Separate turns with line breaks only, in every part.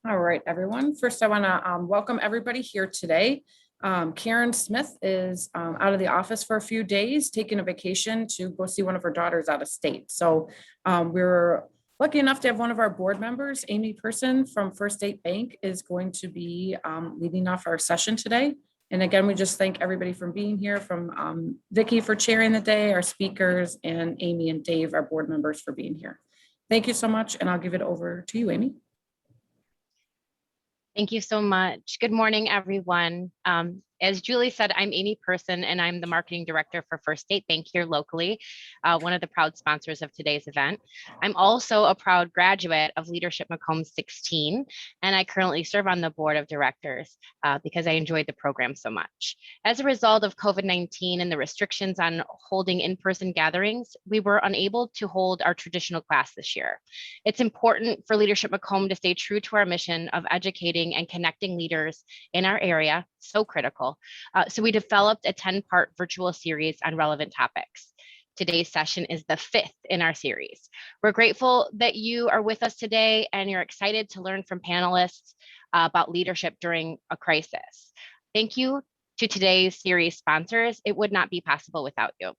All right, everyone. First, I want to welcome everybody here today. Karen Smith is out of the office for a few days, taking a vacation to go see one of her daughters out of state. So we're lucky enough to have one of our board members, Amy Person from First State Bank, is going to be leading off our session today. And again, we just thank everybody for being here, from Vicki for chairing the day, our speakers, and Amy and Dave, our board members, for being here. Thank you so much, and I'll give it over to you, Amy.
Thank you so much. Good morning, everyone. As Julie said, I'm Amy Person, and I'm the marketing director for First State Bank here locally, one of the proud sponsors of today's event. I'm also a proud graduate of Leadership Macomb 16, and I currently serve on the board of directors because I enjoyed the program so much. As a result of COVID-19 and the restrictions on holding in-person gatherings, we were unable to hold our traditional class this year. It's important for Leadership Macomb to stay true to our mission of educating and connecting leaders in our area, so critical. So we developed a 10-part virtual series on relevant topics. Today's session is the 5th in our series. We're grateful that you are with us today and you're excited to learn from panelists about leadership during a crisis. Thank you to today's series sponsors. It would not be possible without you.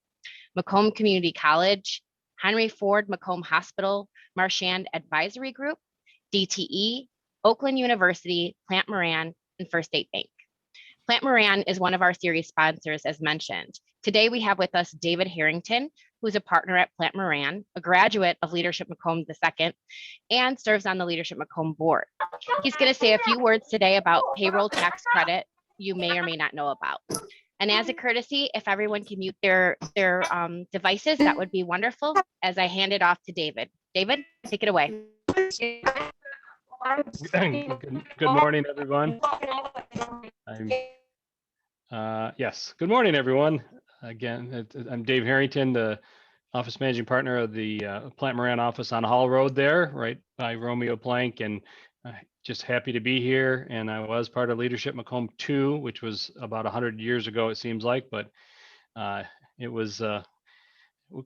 Macomb Community College, Henry Ford Macomb Hospital, Marchand Advisory Group, DTE, Oakland University, Plant Moran, and First State Bank. Plant Moran is one of our series sponsors, as mentioned. Today, we have with us David Harrington, who's a partner at Plant Moran, a graduate of Leadership Macomb II, and serves on the Leadership Macomb board. He's going to say a few words today about payroll tax credit you may or may not know about. And as a courtesy, if everyone can mute their devices, that would be wonderful, as I hand it off to David. David, take it away.
Good morning, everyone. Yes, good morning, everyone. Again, I'm Dave Harrington, the office managing partner of the Plant Moran office on Hall Road there, right by Romeo Plank, and just happy to be here. And I was part of Leadership Macomb 2, which was about 100 years ago, it seems like, but it was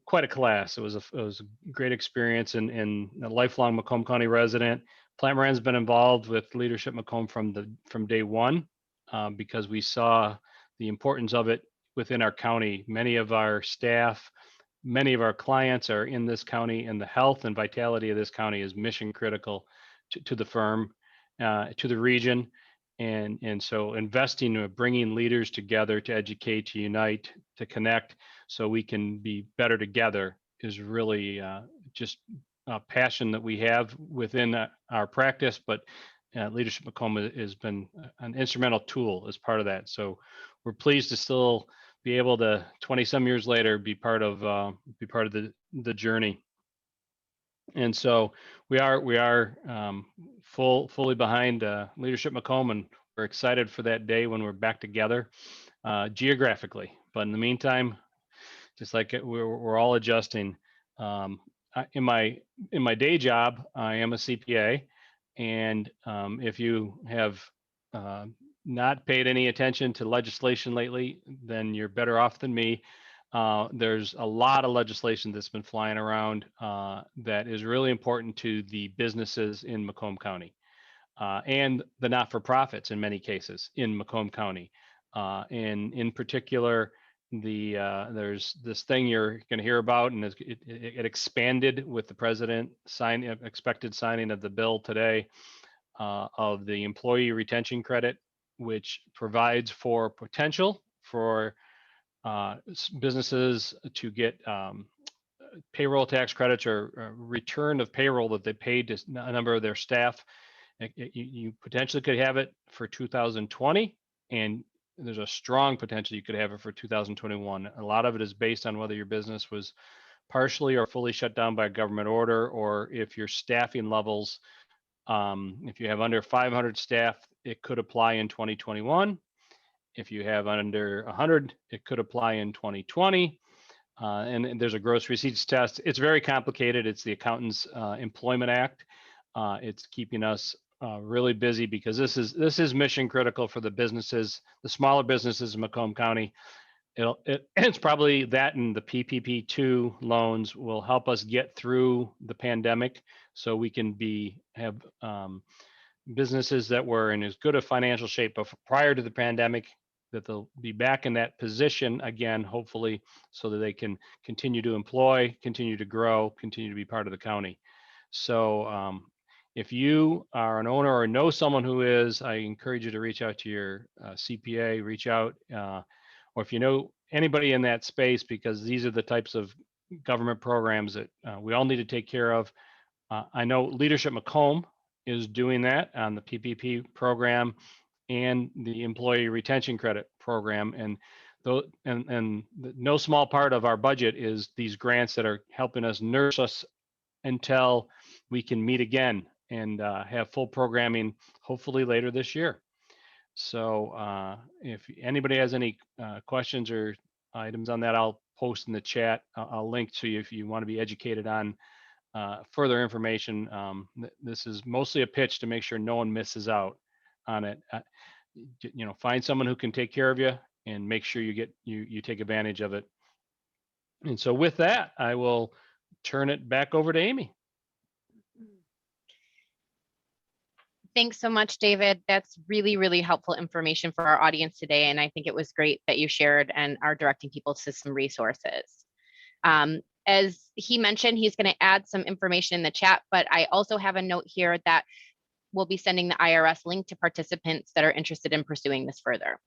quite a class. It was a great experience, and a lifelong Macomb County resident. Plant Moran's been involved with Leadership Macomb from day one because we saw the importance of it within our county. Many of our staff, many of our clients are in this county, and the health and vitality of this county is mission critical to the firm, to the region. And so investing, bringing leaders together to educate, to unite, to connect so we can be better together is really just a passion that we have within our practice, but Leadership Macomb has been an instrumental tool as part of that. So we're pleased to still be able to, 20 some years later, be part of the journey. And so we are fully behind Leadership Macomb, and we're excited for that day when we're back together geographically. But in the meantime, just like we're all adjusting. In my day job, I am a CPA, and if you have not paid any attention to legislation lately, then you're better off than me. There's a lot of legislation that's been flying around that is really important to the businesses in Macomb County and the not-for-profits in many cases in Macomb County. And in particular, there's this thing you're going to hear about, and it expanded with the president expected signing of the bill today of the employee retention credit, which provides for potential for businesses to get payroll tax credits or return of payroll that they paid to a number of their staff. You potentially could have it for 2020, and there's a strong potential you could have it for 2021. A lot of it is based on whether your business was partially or fully shut down by a government order, or if your staffing levels, if you have under 500 staff, it could apply in 2021. If you have under 100, it could apply in 2020. And there's a gross receipts test. It's very complicated. It's the Accountants Employment Act. It's keeping us really busy because this is mission critical for the businesses, the smaller businesses in Macomb County. It's probably that, and the PPP2 loans will help us get through the pandemic, so we can have businesses that were in as good a financial shape prior to the pandemic, that they'll be back in that position again, hopefully, so that they can continue to employ, continue to grow, continue to be part of the county. So if you are an owner or know someone who is, I encourage you to reach out to your CPA, reach out, or if you know anybody in that space, because these are the types of government programs that we all need to take care of. I know Leadership Macomb is doing that on the PPP program and the employee retention credit program. And no small part of our budget is these grants that are helping us nurse us until we can meet again and have full programming, hopefully later this year. So if anybody has any questions or items on that, I'll post in the chat. I'll link to you if you want to be educated on further information. This is mostly a pitch to make sure no one misses out on it. Find someone who can take care of you and make sure you take advantage of it. And so with that, I will turn it back over to Amy.
Thanks so much, David. That's really, really helpful information for our audience today. And I think it was great that you shared and are directing people to some resources. As he mentioned, he's going to add some information in the chat, but I also have a note here that we'll be sending the IRS link to participants that are interested in pursuing this further.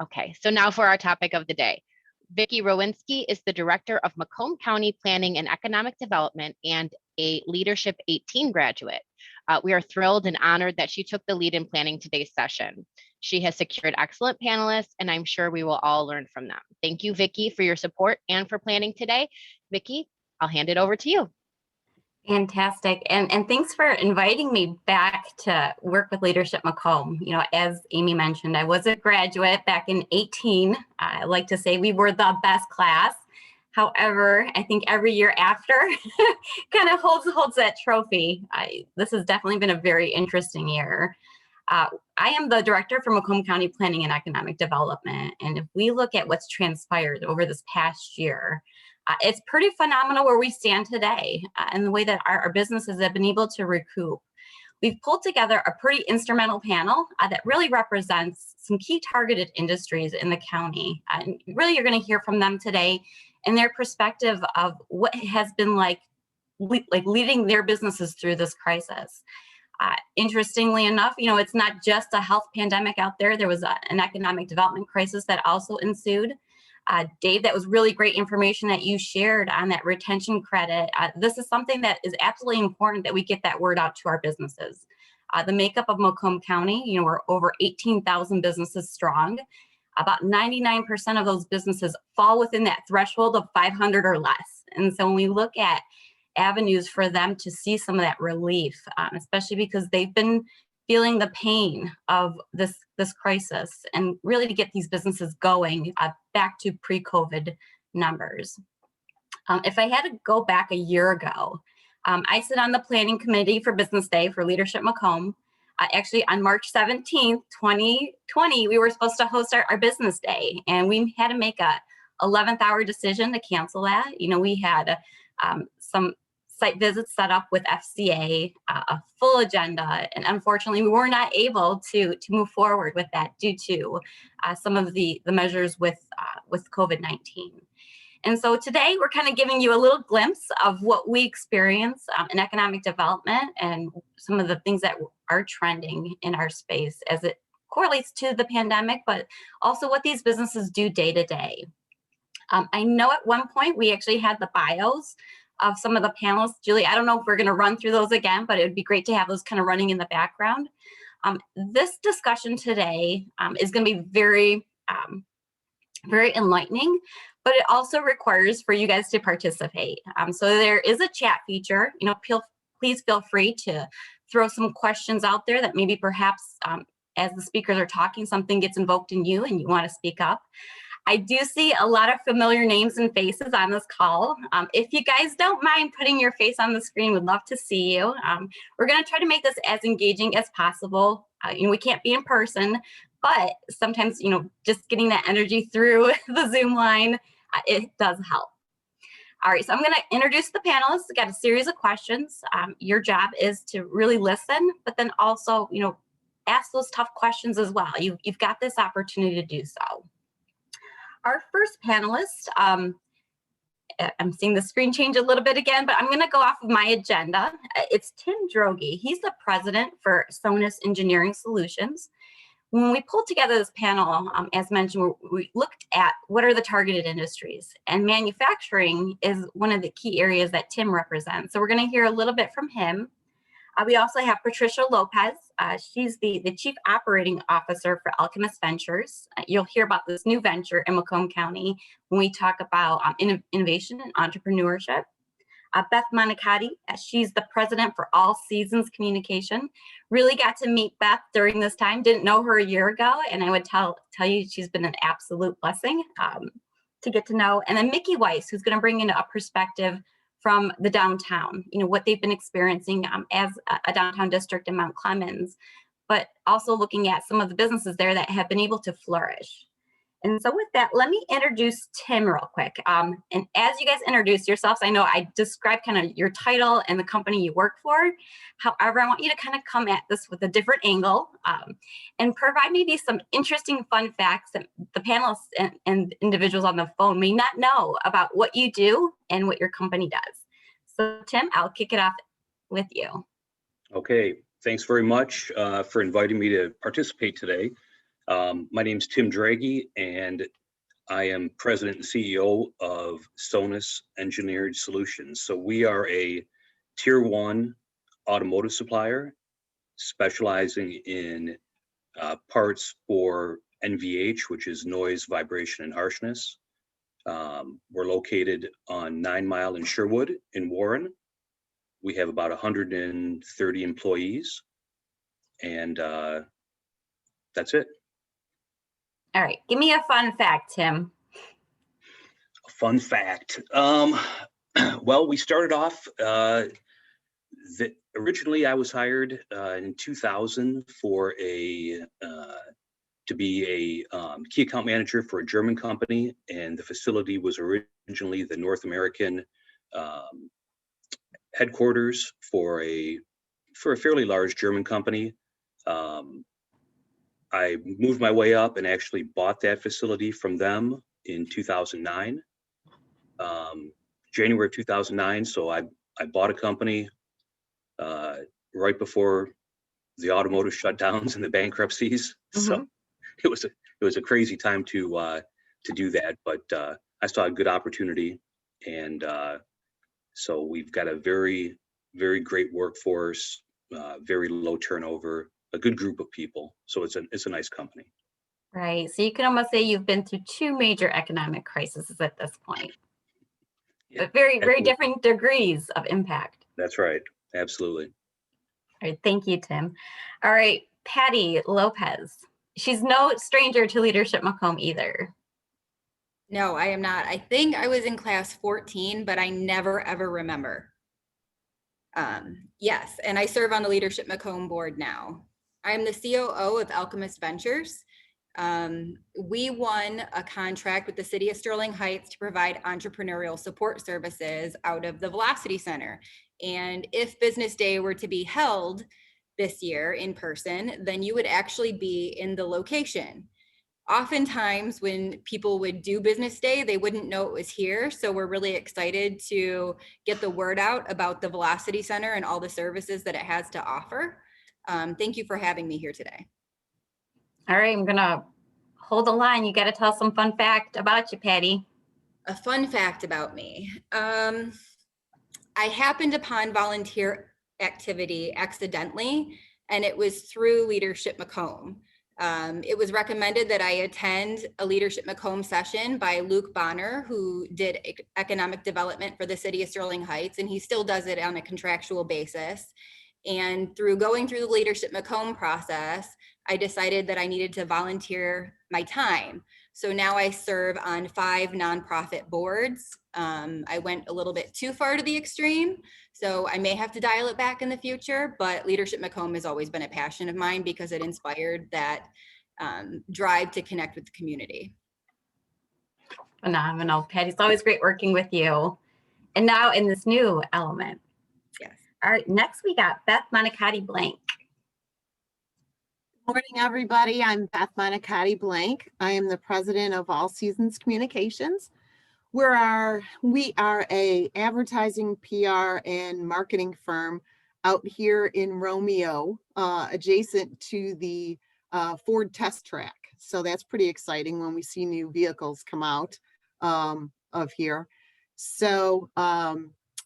Okay, so now for our topic of the day. Vicki Rowinski is the Director of Macomb County Planning and Economic Development and a Leadership 18 graduate. We are thrilled and honored that she took the lead in planning today's session. She has secured excellent panelists, and I'm sure we will all learn from them. Thank you, Vicki, for your support and for planning today. Vicki, I'll hand it over to you.
Fantastic. And thanks for inviting me back to work with Leadership Macomb. As Amy mentioned, I was a graduate back in 18. I like to say we were the best class. However, I think every year after kind of holds that trophy. This has definitely been a very interesting year. I am the director for Macomb County Planning and Economic Development. And if we look at what's transpired over this past year, it's pretty phenomenal where we stand today and the way that our businesses have been able to recoup. We've pulled together a pretty instrumental panel that really represents some key targeted industries in the county. And really, you're going to hear from them today and their perspective of what has been like leading their businesses through this crisis. Interestingly enough, it's not just a health pandemic out there. There was an economic development crisis that also ensued. Dave, that was really great information that you shared on that retention credit. This is something that is absolutely important that we get that word out to our businesses. The makeup of Macomb County, we're over 18,000 businesses strong. About 99% of those businesses fall within that threshold of 500 or less. And so when we look at avenues for them to see some of that relief, especially because they've been feeling the pain of this crisis, and really to get these businesses going back to pre-COVID numbers. If I had to go back a year ago, I sit on the planning committee for Business Day for Leadership Macomb. Actually, on March 17th, 2020, we were supposed to host our Business Day, and we had to make a 11th hour decision to cancel that. We had some site visits set up with FCA, a full agenda, and unfortunately we were not able to move forward with that due to some of the measures with COVID-19. And so today we're kind of giving you a little glimpse of what we experience in economic development and some of the things that are trending in our space as it correlates to the pandemic, but also what these businesses do day to day. I know at one point we actually had the bios of some of the panelists. Julie, I don't know if we're going to run through those again, but it would be great to have those kind of running in the background. This discussion today is going to be very, very enlightening, but it also requires for you guys to participate. So there is a chat feature. Please feel free to throw some questions out there that maybe perhaps as the speakers are talking, something gets invoked in you and you want to speak up. I do see a lot of familiar names and faces on this call. If you guys don't mind putting your face on the screen, we'd love to see you. We're going to try to make this as engaging as possible. We can't be in person, but sometimes, just getting that energy through the Zoom line, it does help. All right, so I'm going to introduce the panelists. I got a series of questions. Your job is to really listen, but then also, ask those tough questions as well. You've got this opportunity to do so. Our first panelist, I'm seeing the screen change a little bit again, but I'm going to go off of my agenda. It's Tim Droege. He's the president for Sonus Engineering Solutions. When we pulled together this panel, as mentioned, we looked at what are the targeted industries, and manufacturing is one of the key areas that Tim represents. So we're going to hear a little bit from him. We also have Patricia Lopez. She's the Chief Operating Officer for Alchemist Ventures. You'll hear about this new venture in Macomb County when we talk about innovation and entrepreneurship. Beth Monicati, she's the president for All Seasons Communication. Really got to meet Beth during this time. Didn't know her a year ago, and I would tell you she's been an absolute blessing to get to know. And then Mickey Weiss, who's going to bring in a perspective from the downtown, what they've been experiencing as a downtown district in Mount Clemens, but also looking at some of the businesses there that have been able to flourish. And so with that, let me introduce Tim real quick. And as you guys introduce yourselves, I know I described kind of your title and the company you work for. However, I want you to kind of come at this with a different angle and provide maybe some interesting fun facts that the panelists and individuals on the phone may not know about what you do and what your company does. So Tim, I'll kick it off with you.
Okay, thanks very much for inviting me to participate today. My name is Tim Droege, and I am president and CEO of Sonus Engineered Solutions. So we are a tier 1 automotive supplier specializing in parts for NVH, which is noise, vibration, and harshness. We're located on 9 Mile in Sherwood in Warren. We have about 130 employees, and that's it.
All right, give me a fun fact, Tim.
A fun fact. Well, we started off, originally I was hired in 2000 for to be a key account manager for a German company, and the facility was originally the North American headquarters for a fairly large German company. I moved my way up and actually bought that facility from them in 2009, January of 2009. So I bought a company right before the automotive shutdowns and the bankruptcies. Mm-hmm. So it was a crazy time to do that, but I saw a good opportunity, and so we've got a very, very great workforce, very low turnover, a good group of people. So it's a nice company.
Right. So you can almost say you've been through 2 major economic crises at this point. Yeah, but very, very different degrees of impact.
That's right. Absolutely.
All right. Thank you, Tim. All right. Patty Lopez. She's no stranger to Leadership Macomb either.
No, I am not. I think I was in class 14, but I never, ever remember. Yes, and I serve on the Leadership Macomb board now. I'm the COO of Alchemist Ventures. We won a contract with the city of Sterling Heights to provide entrepreneurial support services out of the Velocity Center. And if Business Day were to be held this year in person, then you would actually be in the location. Oftentimes when people would do Business Day, they wouldn't know it was here. So we're really excited to get the word out about the Velocity Center and all the services that it has to offer. Thank you for having me here today.
All right, I'm gonna hold the line. You got to tell some fun fact about you, Patty.
A fun fact about me. I happened upon volunteer activity accidentally, and it was through Leadership Macomb. It was recommended that I attend a Leadership Macomb session by Luke Bonner, who did economic development for the city of Sterling Heights, and he still does it on a contractual basis. And through going through the Leadership Macomb process, I decided that I needed to volunteer my time. So now I serve on 5 nonprofit boards. I went a little bit too far to the extreme, so I may have to dial it back in the future, but Leadership Macomb has always been a passion of mine because it inspired that drive to connect with the community.
Phenomenal, Patty. It's always great working with you. And now in this new element.
Yes.
All right, next we got Beth Monicati Blank.
Morning, everybody. I'm Beth Monicati Blank. I am the president of All Seasons Communications. We are a advertising, PR, and marketing firm out here in Romeo, adjacent to the Ford test track. So that's pretty exciting when we see new vehicles come out of here. So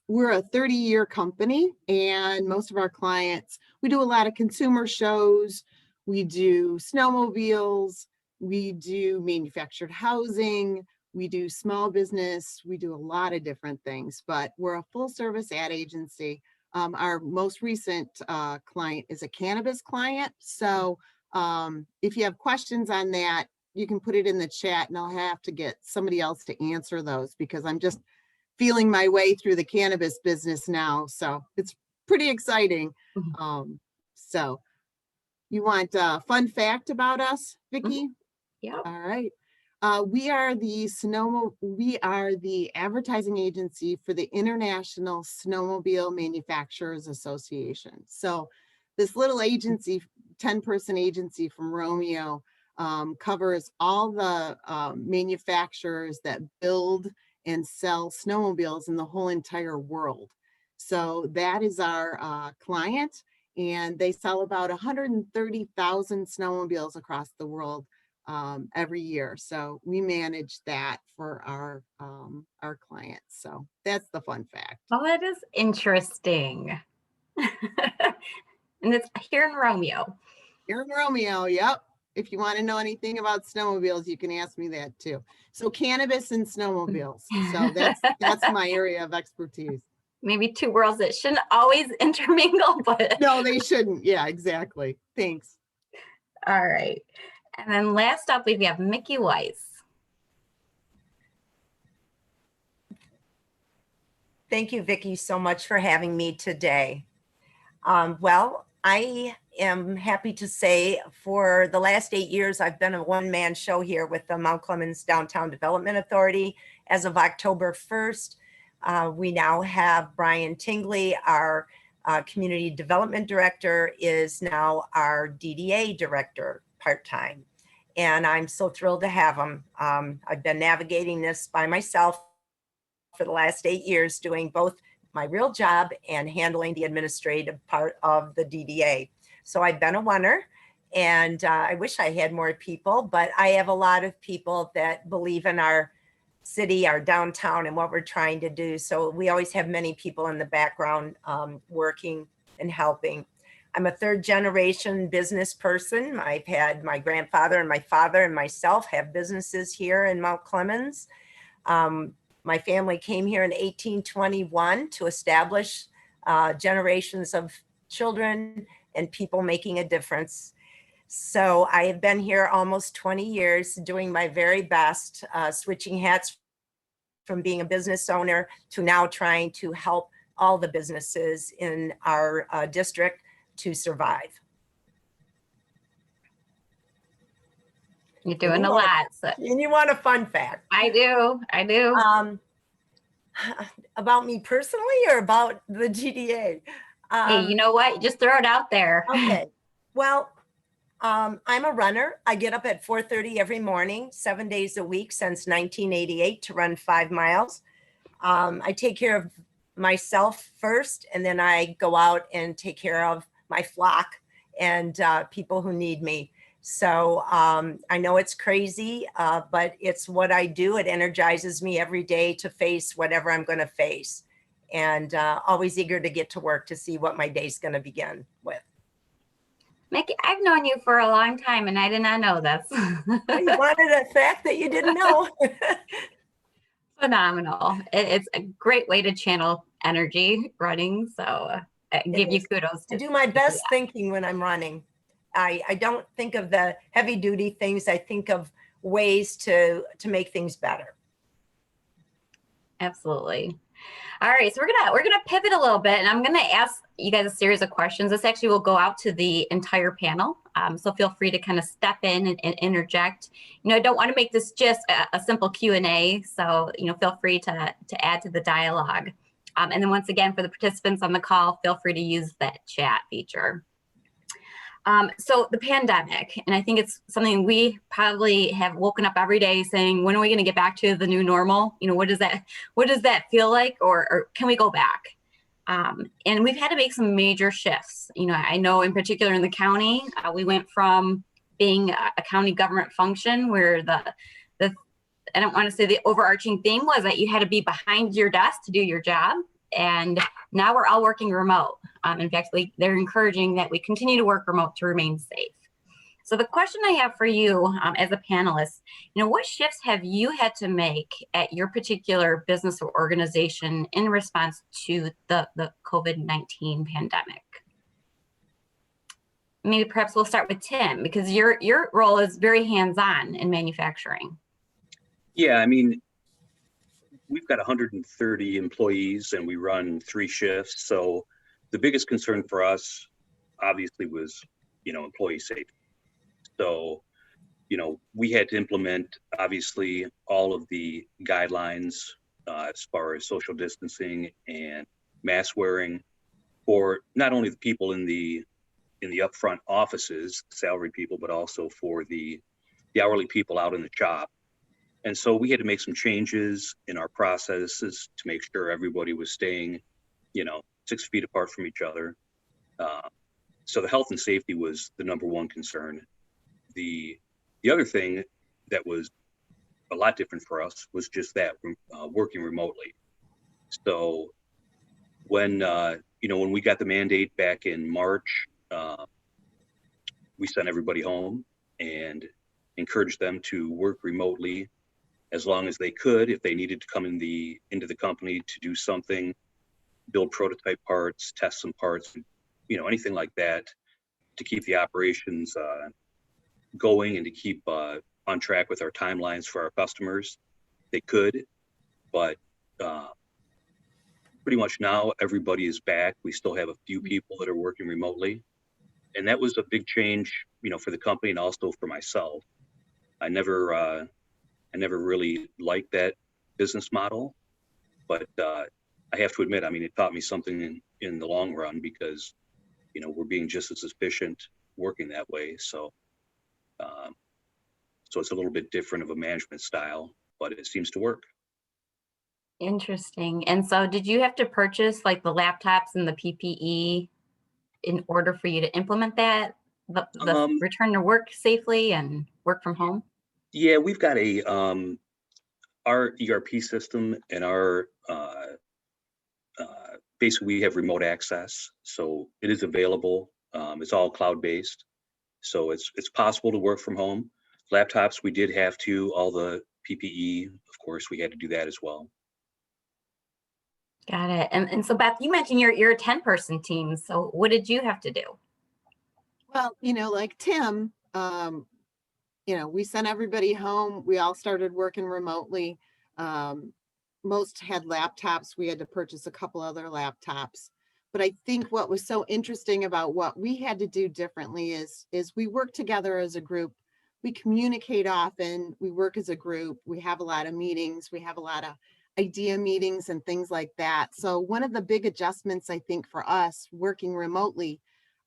we're a 30-year company, and most of our clients, we do a lot of consumer shows. We do snowmobiles, we do manufactured housing, we do small business, we do a lot of different things, but we're a full service ad agency. Our most recent client is a cannabis client. So if you have questions on that, you can put it in the chat and I'll have to get somebody else to answer those because I'm just feeling my way through the cannabis business now. So it's pretty exciting. So you want a fun fact about us, Vicki?
Yep.
All right. We are the advertising agency for the International Snowmobile Manufacturers Association. So this little agency, 10-person agency from Romeo, covers all the manufacturers that build and sell snowmobiles in the whole entire world. So that is our client. And they sell about 130,000 snowmobiles across the world every year. So we manage that for our clients. So that's the fun fact.
Oh, that is interesting. And it's here in Romeo.
Here in Romeo, yep. If you want to know anything about snowmobiles, you can ask me that too. So cannabis and snowmobiles. So that's my area of expertise.
Maybe two worlds that shouldn't always intermingle, but
no, they shouldn't. Yeah, exactly. Thanks.
All right. And then last up, we have Mickey Weiss.
Thank you, Vicki, so much for having me today. Well, I am happy to say for the last 8 years, I've been a one-man show here with the Mount Clemens Downtown Development Authority. As of October 1st, we now have Brian Tingley, our Community Development Director, is now our DDA Director part-time. And I'm so thrilled to have him. I've been navigating this by myself for the last 8 years, doing both my real job and handling the administrative part of the DDA. So I've been a oneer, and I wish I had more people, but I have a lot of people that believe in our city, our downtown, and what we're trying to do. So we always have many people in the background working and helping. I'm a third generation business person. I've had my grandfather and my father and myself have businesses here in Mount Clemens. My family came here in 1821 to establish generations of children and people making a difference. So I have been here almost 20 years doing my very best, switching hats from being a business owner to now trying to help all the businesses in our district to survive.
You're doing a lot. So.
And you want a fun fact?
I do.
About me personally or about the GDA?
Hey, you know what? Just throw it out there.
Okay. Well, I'm a runner. I get up at 4:30 every morning, 7 days a week since 1988 to run 5 miles. I take care of myself first, and then I go out and take care of my flock and people who need me. So I know it's crazy, but it's what I do. It energizes me every day to face whatever I'm going to face, and always eager to get to work to see what my day's going to begin with.
Mickey, I've known you for a long time and I did not know this.
You wanted a fact that you didn't know.
Phenomenal. It's a great way to channel energy running. So I give you kudos.
I do my best thinking when I'm running. I don't think of the heavy duty things. I think of ways to make things better.
Absolutely. All right, so we're gonna pivot a little bit, and I'm gonna ask you guys a series of questions. This actually will go out to the entire panel. So feel free to kind of step in and interject. I don't want to make this just a simple Q&A. So, feel free to add to the dialogue. And then once again, for the participants on the call, feel free to use that chat feature. So the pandemic, and I think it's something we probably have woken up every day saying, when are we going to get back to the new normal? What does that feel like, or can we go back? And we've had to make some major shifts. I know in particular in the county, we went from being a county government function where I don't want to say the overarching theme was that you had to be behind your desk to do your job. And now we're all working remote. In fact, they're encouraging that we continue to work remote to remain safe. So the question I have for you as a panelist, what shifts have you had to make at your particular business or organization in response to the COVID-19 pandemic? Maybe perhaps we'll start with Tim, because your role is very hands-on in manufacturing.
Yeah, we've got 130 employees and we run 3 shifts. So the biggest concern for us obviously was, employee safety. So, we had to implement obviously all of the guidelines as far as social distancing and mask wearing for not only the people in the upfront offices, salary people, but also for the hourly people out in the shop. And so we had to make some changes in our processes to make sure everybody was staying, 6 feet apart from each other. So the health and safety was the number one concern. The other thing that was a lot different for us was just that, working remotely. So when we got the mandate back in March, we sent everybody home and encouraged them to work remotely as long as they could. If they needed to come into the company to do something, build prototype parts, test some parts, anything like that, to keep the operations going and to keep on track with our timelines for our customers, they could. But pretty much now everybody is back. We still have a few people that are working remotely, and that was a big change, for the company and also for myself. I never really liked that business model, but I have to admit, it taught me something in the long run, because, we're being just as efficient working that way. So, so it's a little bit different of a management style, but it seems to work.
Interesting. And so did you have to purchase like the laptops and the PPE in order for you to implement that, the return to work safely and work from home?
Yeah, we've got our ERP system and our basically we have remote access, so it is available. It's all cloud-based, so it's possible to work from home. Laptops, we did have to, all the PPE, of course, we had to do that as well.
Got it. And so Beth, you mentioned you're a 10-person team. So what did you have to do?
Well, like Tim, we sent everybody home. We all started working remotely. Most had laptops. We had to purchase a couple other laptops. But I think what was so interesting about what we had to do differently is we work together as a group. We communicate often. We work as a group. We have a lot of meetings. We have a lot of idea meetings and things like that. So one of the big adjustments, I think, for us working remotely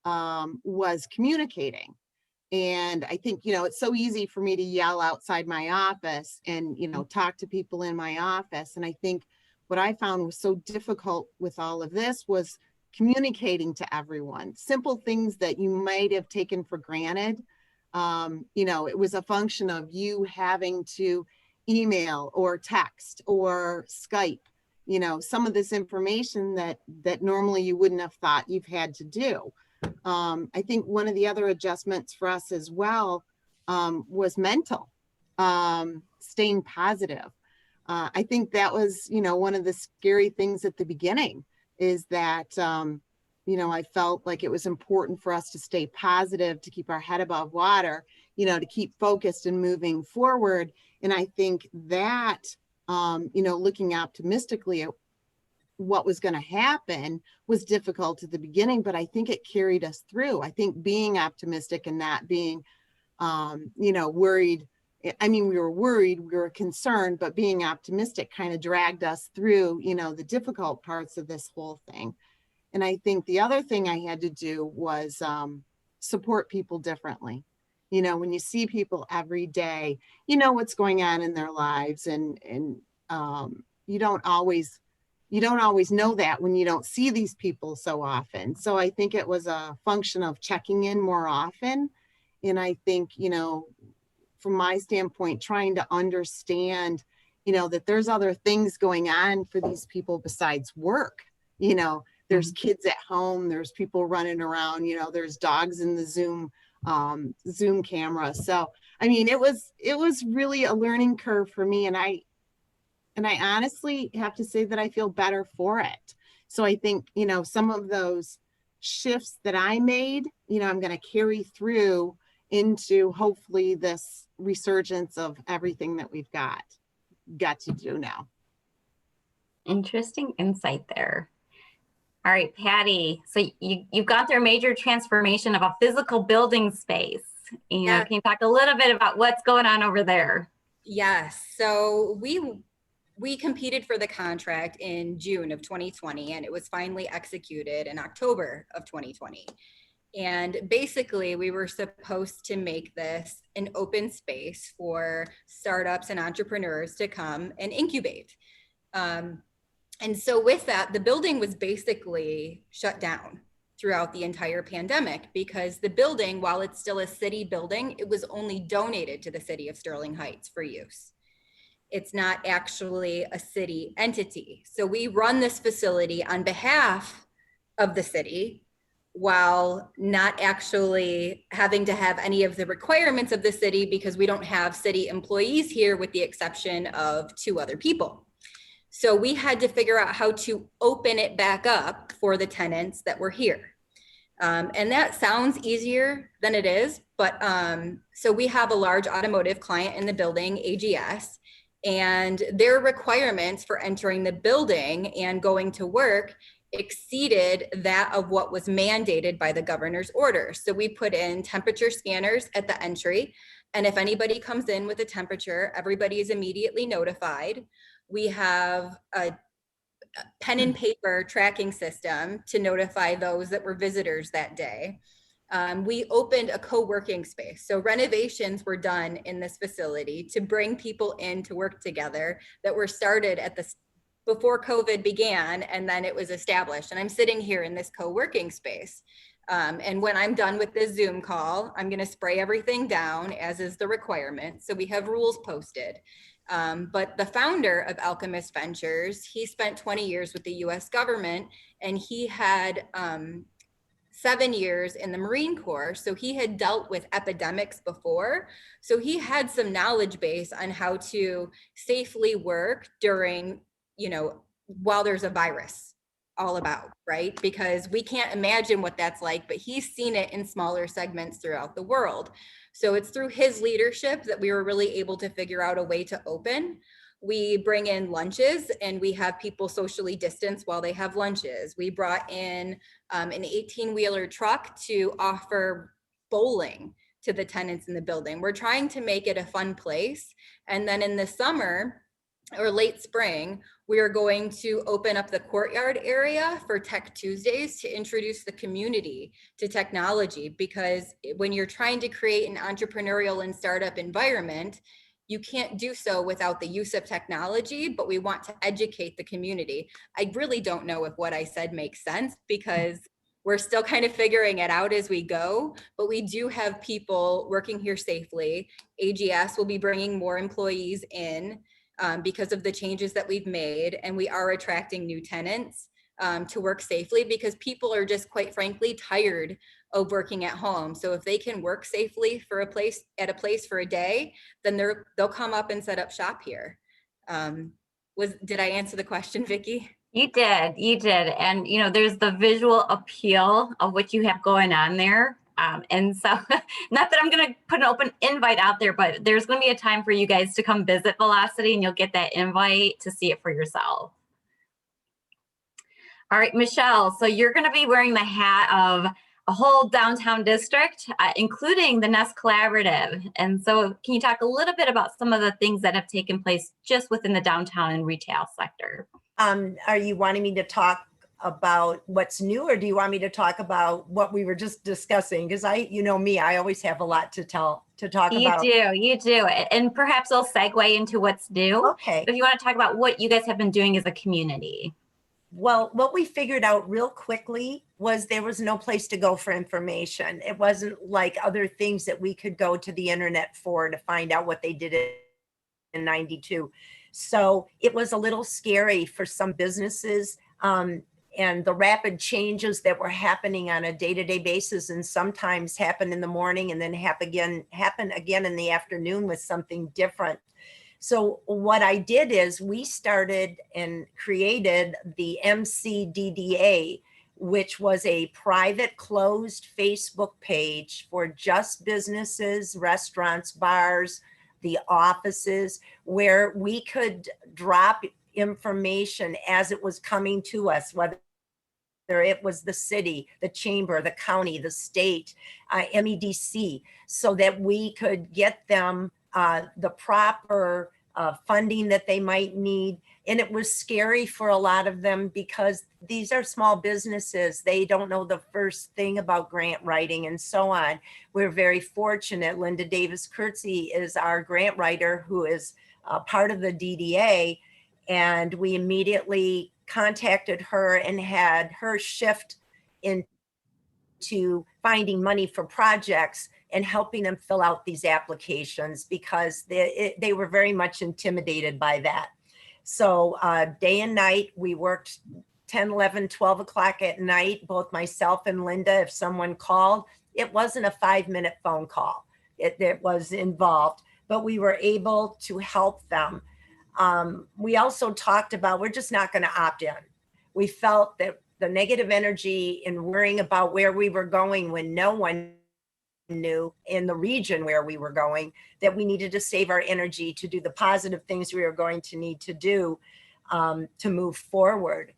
was communicating. And I think, it's so easy for me to yell outside my office and, talk to people in my office. And I think what I found was so difficult with all of this was communicating to everyone. Simple things that you might have taken for granted. It was a function of you having to email or text or Skype, some of this information that normally you wouldn't have thought you've had to do. I think one of the other adjustments for us as well was mental, staying positive. I think that was, one of the scary things at the beginning is that, I felt like it was important for us to stay positive, to keep our head above water, to keep focused and moving forward. And I think that, looking optimistically at what was going to happen was difficult at the beginning, but I think it carried us through. I think being optimistic and not being, worried. I mean, we were worried, we were concerned, but being optimistic kind of dragged us through, the difficult parts of this whole thing. And I think the other thing I had to do was support people differently. When you see people every day, what's going on in their lives, and you don't always know that when you don't see these people so often. So I think it was a function of checking in more often. And I think, from my standpoint, trying to understand, that there's other things going on for these people besides work. There's kids at home, there's people running around, there's dogs in the Zoom camera. So, I mean, it was really a learning curve for me. And I honestly have to say that I feel better for it. So I think, some of those shifts that I made, I'm going to carry through into hopefully this resurgence of everything that we've got to do now.
Interesting insight there. All right, Patty. So you've gone through a major transformation of a physical building space.
Yeah.
Can you talk a little bit about what's going on over there?
Yes. So we competed for the contract in June of 2020, and it was finally executed in October of 2020. And basically, we were supposed to make this an open space for startups and entrepreneurs to come and incubate. And so with that, the building was basically shut down throughout the entire pandemic, because the building, while it's still a city building, it was only donated to the city of Sterling Heights for use. It's not actually a city entity. So we run this facility on behalf of the city, while not actually having to have any of the requirements of the city, because we don't have city employees here with the exception of 2 other people. So we had to figure out how to open it back up for the tenants that were here. And that sounds easier than it is, but so we have a large automotive client in the building, AGS, and their requirements for entering the building and going to work exceeded that of what was mandated by the governor's order. So we put in temperature scanners at the entry, and if anybody comes in with a temperature, everybody is immediately notified. We have a pen and paper tracking system to notify those that were visitors that day. We opened a co-working space. So renovations were done in this facility to bring people in to work together that were started at before COVID began, and then it was established. And I'm sitting here in this co-working space. And when I'm done with this Zoom call, I'm going to spray everything down, as is the requirement. So we have rules posted. But the founder of Alchemist Ventures, he spent 20 years with the US government, and he had 7 years in the Marine Corps. So he had dealt with epidemics before. So he had some knowledge base on how to safely work during, while there's a virus all about, right? Because we can't imagine what that's like, but he's seen it in smaller segments throughout the world. So it's through his leadership that we were really able to figure out a way to open. We bring in lunches, and we have people socially distance while they have lunches. We brought in an 18-wheeler truck to offer bowling to the tenants in the building. We're trying to make it a fun place. And then in the summer or late spring, we are going to open up the courtyard area for Tech Tuesdays to introduce the community to technology, because when you're trying to create an entrepreneurial and startup environment, you can't do so without the use of technology, but we want to educate the community. I really don't know if what I said makes sense, because we're still kind of figuring it out as we go, but we do have people working here safely. AGS will be bringing more employees in because of the changes that we've made, and we are attracting new tenants to work safely, because people are just, quite frankly, tired of working at home. So if they can work safely for a place for a day, then they'll come up and set up shop here. Did I answer the question, Vicki?
You did. And, there's the visual appeal of what you have going on there. And so, not that I'm going to put an open invite out there, but there's going to be a time for you guys to come visit Velocity, and you'll get that invite to see it for yourself. All right, Michelle, so you're going to be wearing the hat of a whole downtown district, including the Nest Collaborative. And so can you talk a little bit about some of the things that have taken place just within the downtown and retail sector?
Are you wanting me to talk about what's new, or do you want me to talk about what we were just discussing? Because you know me, I always have a lot to talk about.
You do. And perhaps I'll segue into what's new.
Okay.
If you want to talk about what you guys have been doing as a community.
Well, what we figured out real quickly was there was no place to go for information. It wasn't like other things that we could go to the internet for to find out what they did in 92. So it was a little scary for some businesses, and the rapid changes that were happening on a day-to-day basis, and sometimes happen in the morning and then happen again in the afternoon with something different. So what I did is we started and created the MCDDA, which was a private closed Facebook page for just businesses, restaurants, bars, the offices, where we could drop information as it was coming to us, whether it was the city, the chamber, the county, the state, MEDC, so that we could get them the proper funding that they might need. And it was scary for a lot of them because these are small businesses. They don't know the first thing about grant writing and so on. We're very fortunate. Linda Davis Kurtzy is our grant writer who is part of the DDA. And we immediately contacted her and had her shift into finding money for projects and helping them fill out these applications because they were very much intimidated by that. So day and night, we worked 10, 11, 12 o'clock at night, both myself and Linda. If someone called, it wasn't a 5-minute phone call. It was involved, but we were able to help them. We also talked about, we're just not going to opt in. We felt that the negative energy in worrying about where we were going when no one knew in the region where we were going, that we needed to save our energy to do the positive things we were going to need to do to move forward.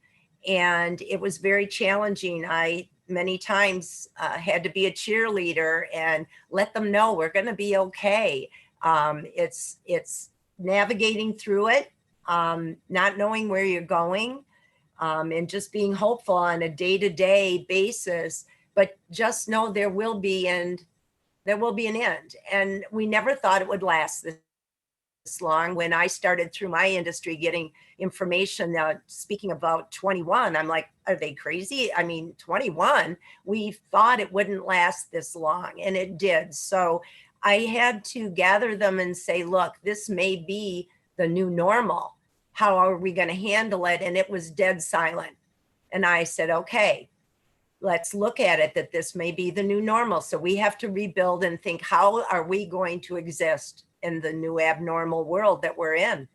And it was very challenging. I many times had to be a cheerleader and let them know we're going to be okay. It's navigating through it, not knowing where you're going, and just being hopeful on a day-to-day basis, but just know there will be an end. And we never thought it would last this long. When I started through my industry getting information, speaking about 21, I'm like, are they crazy? I mean, 21, we thought it wouldn't last this long, and it did. So I had to gather them and say, look, this may be the new normal. How are we going to handle it? And it was dead silent. And I said, okay, let's look at it, that this may be the new normal. So we have to rebuild and think, how are we going to exist in the new abnormal world that we're in?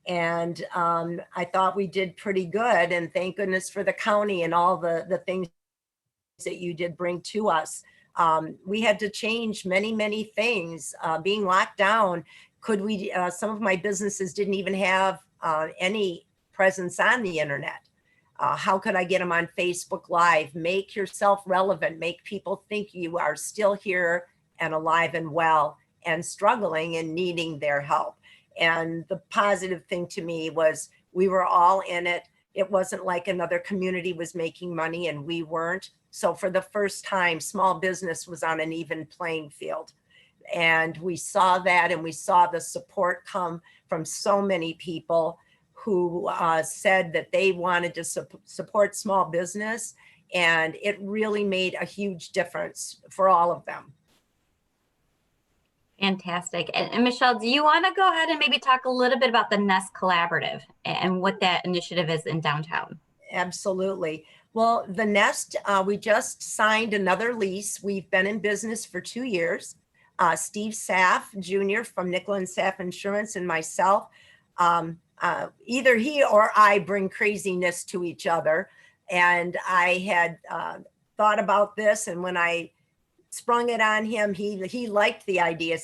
And I thought we did pretty good. And thank goodness for the county and all the things that you did bring to us. We had to change many, many things. Being locked down, some of my businesses didn't even have any presence on the internet. How could I get them on Facebook Live? Make yourself relevant, make people think you are still here and alive and well and struggling and needing their help. And the positive thing to me was we were all in it. It wasn't like another community was making money and we weren't. So for the first time, small business was on an even playing field. And we saw that, and we saw the support come from so many people who said that they wanted to support small business. And it really made a huge difference for all of them.
Fantastic. And Michelle, do you want to go ahead and maybe talk a little bit about the Nest Collaborative and what that initiative is in downtown?
Absolutely. Well, the Nest, we just signed another lease. We've been in business for 2 years. Steve Saff Jr. from Nickel and Saff Insurance and myself, either he or I bring craziness to each other. And I had thought about this, and when I sprung it on him, he liked the idea,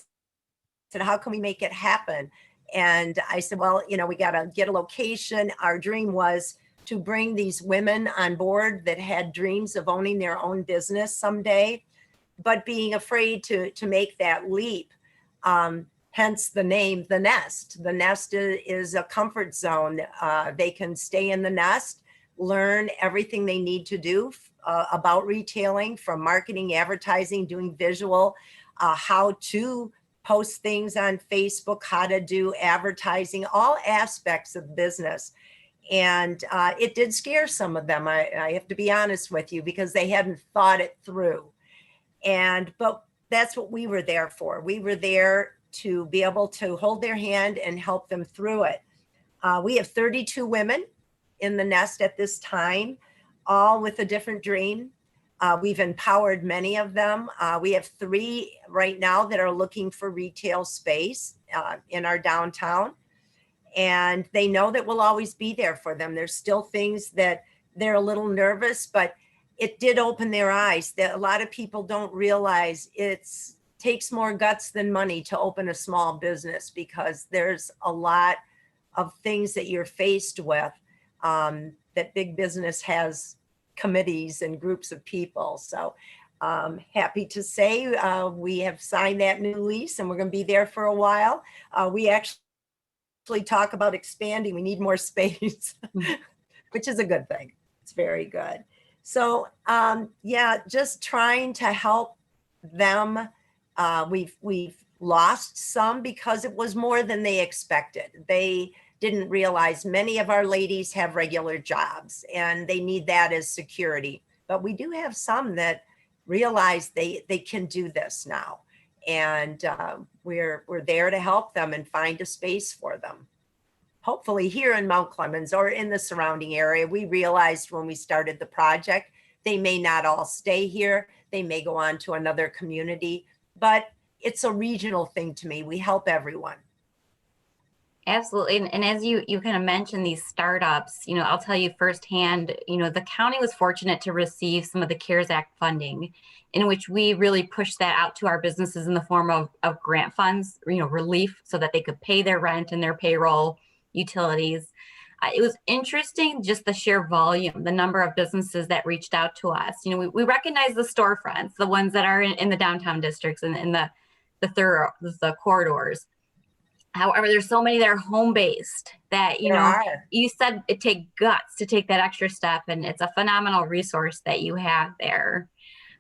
said, how can we make it happen? And I said, well, we got to get a location. Our dream was to bring these women on board that had dreams of owning their own business someday, but being afraid to make that leap. Hence the name, The Nest. The Nest is a comfort zone. They can stay in the nest, learn everything they need to do about retailing, from marketing, advertising, doing visual, how to post things on Facebook, how to do advertising, all aspects of business. And it did scare some of them. I have to be honest with you, because they hadn't thought it through. But that's what we were there for. We were there to be able to hold their hand and help them through it. We have 32 women in the nest at this time, all with a different dream. We've empowered many of them. We have 3 right now that are looking for retail space in our downtown. And they know that we'll always be there for them. There's still things that they're a little nervous, but it did open their eyes that a lot of people don't realize it takes more guts than money to open a small business, because there's a lot of things that you're faced with, that big business has committees and groups of people. So happy to say we have signed that new lease, and we're going to be there for a while. We actually talk about expanding. We need more space, which is a good thing. It's very good. So yeah, just trying to help them. We've lost some because it was more than they expected. They didn't realize many of our ladies have regular jobs and they need that as security. But we do have some that realize they can do this now. And we're there to help them and find a space for them. Hopefully here in Mount Clemens or in the surrounding area. We realized when we started the project, they may not all stay here. They may go on to another community, but it's a regional thing to me. We help everyone.
Absolutely. And as you kind of mentioned these startups, I'll tell you firsthand, the county was fortunate to receive some of the CARES Act funding, in which we really pushed that out to our businesses in the form of grant funds, relief, so that they could pay their rent and their payroll, utilities. It was interesting, just the sheer volume, the number of businesses that reached out to us. We recognize the storefronts, the ones that are in the downtown districts and in the corridors. However, there's so many that are home-based that, you said it takes guts to take that extra step, and it's a phenomenal resource that you have there.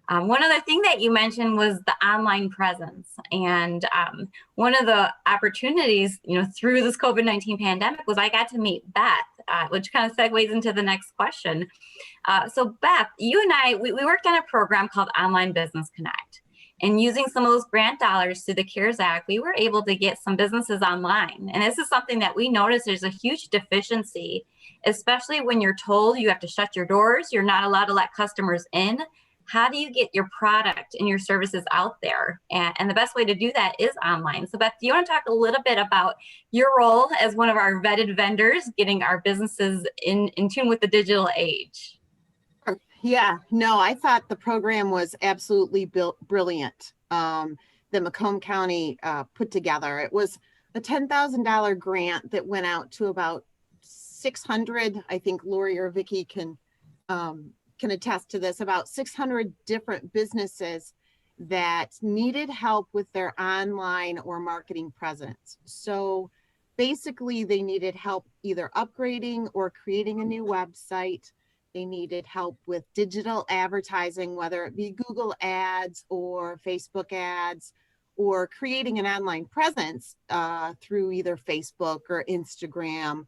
One other thing that you mentioned was the online presence. And one of the opportunities, through this COVID-19 pandemic was I got to meet Beth, which kind of segues into the next question. So Beth, you and I, we worked on a program called Online Business Connect. And using some of those grant dollars through the CARES Act, we were able to get some businesses online. And this is something that we noticed there's a huge deficiency, especially when you're told you have to shut your doors, you're not allowed to let customers in. How do you get your product and your services out there? And the best way to do that is online. So Beth, do you want to talk a little bit about your role as one of our vetted vendors, getting our businesses in tune with the digital age?
Yeah, no, I thought the program was absolutely brilliant that Macomb County put together. It was a $10,000 grant that went out to about 600, I think Lori or Vicki can attest to this, about 600 different businesses that needed help with their online or marketing presence. So basically they needed help either upgrading or creating a new website. They needed help with digital advertising, whether it be Google ads or Facebook ads, or creating an online presence through either Facebook or Instagram,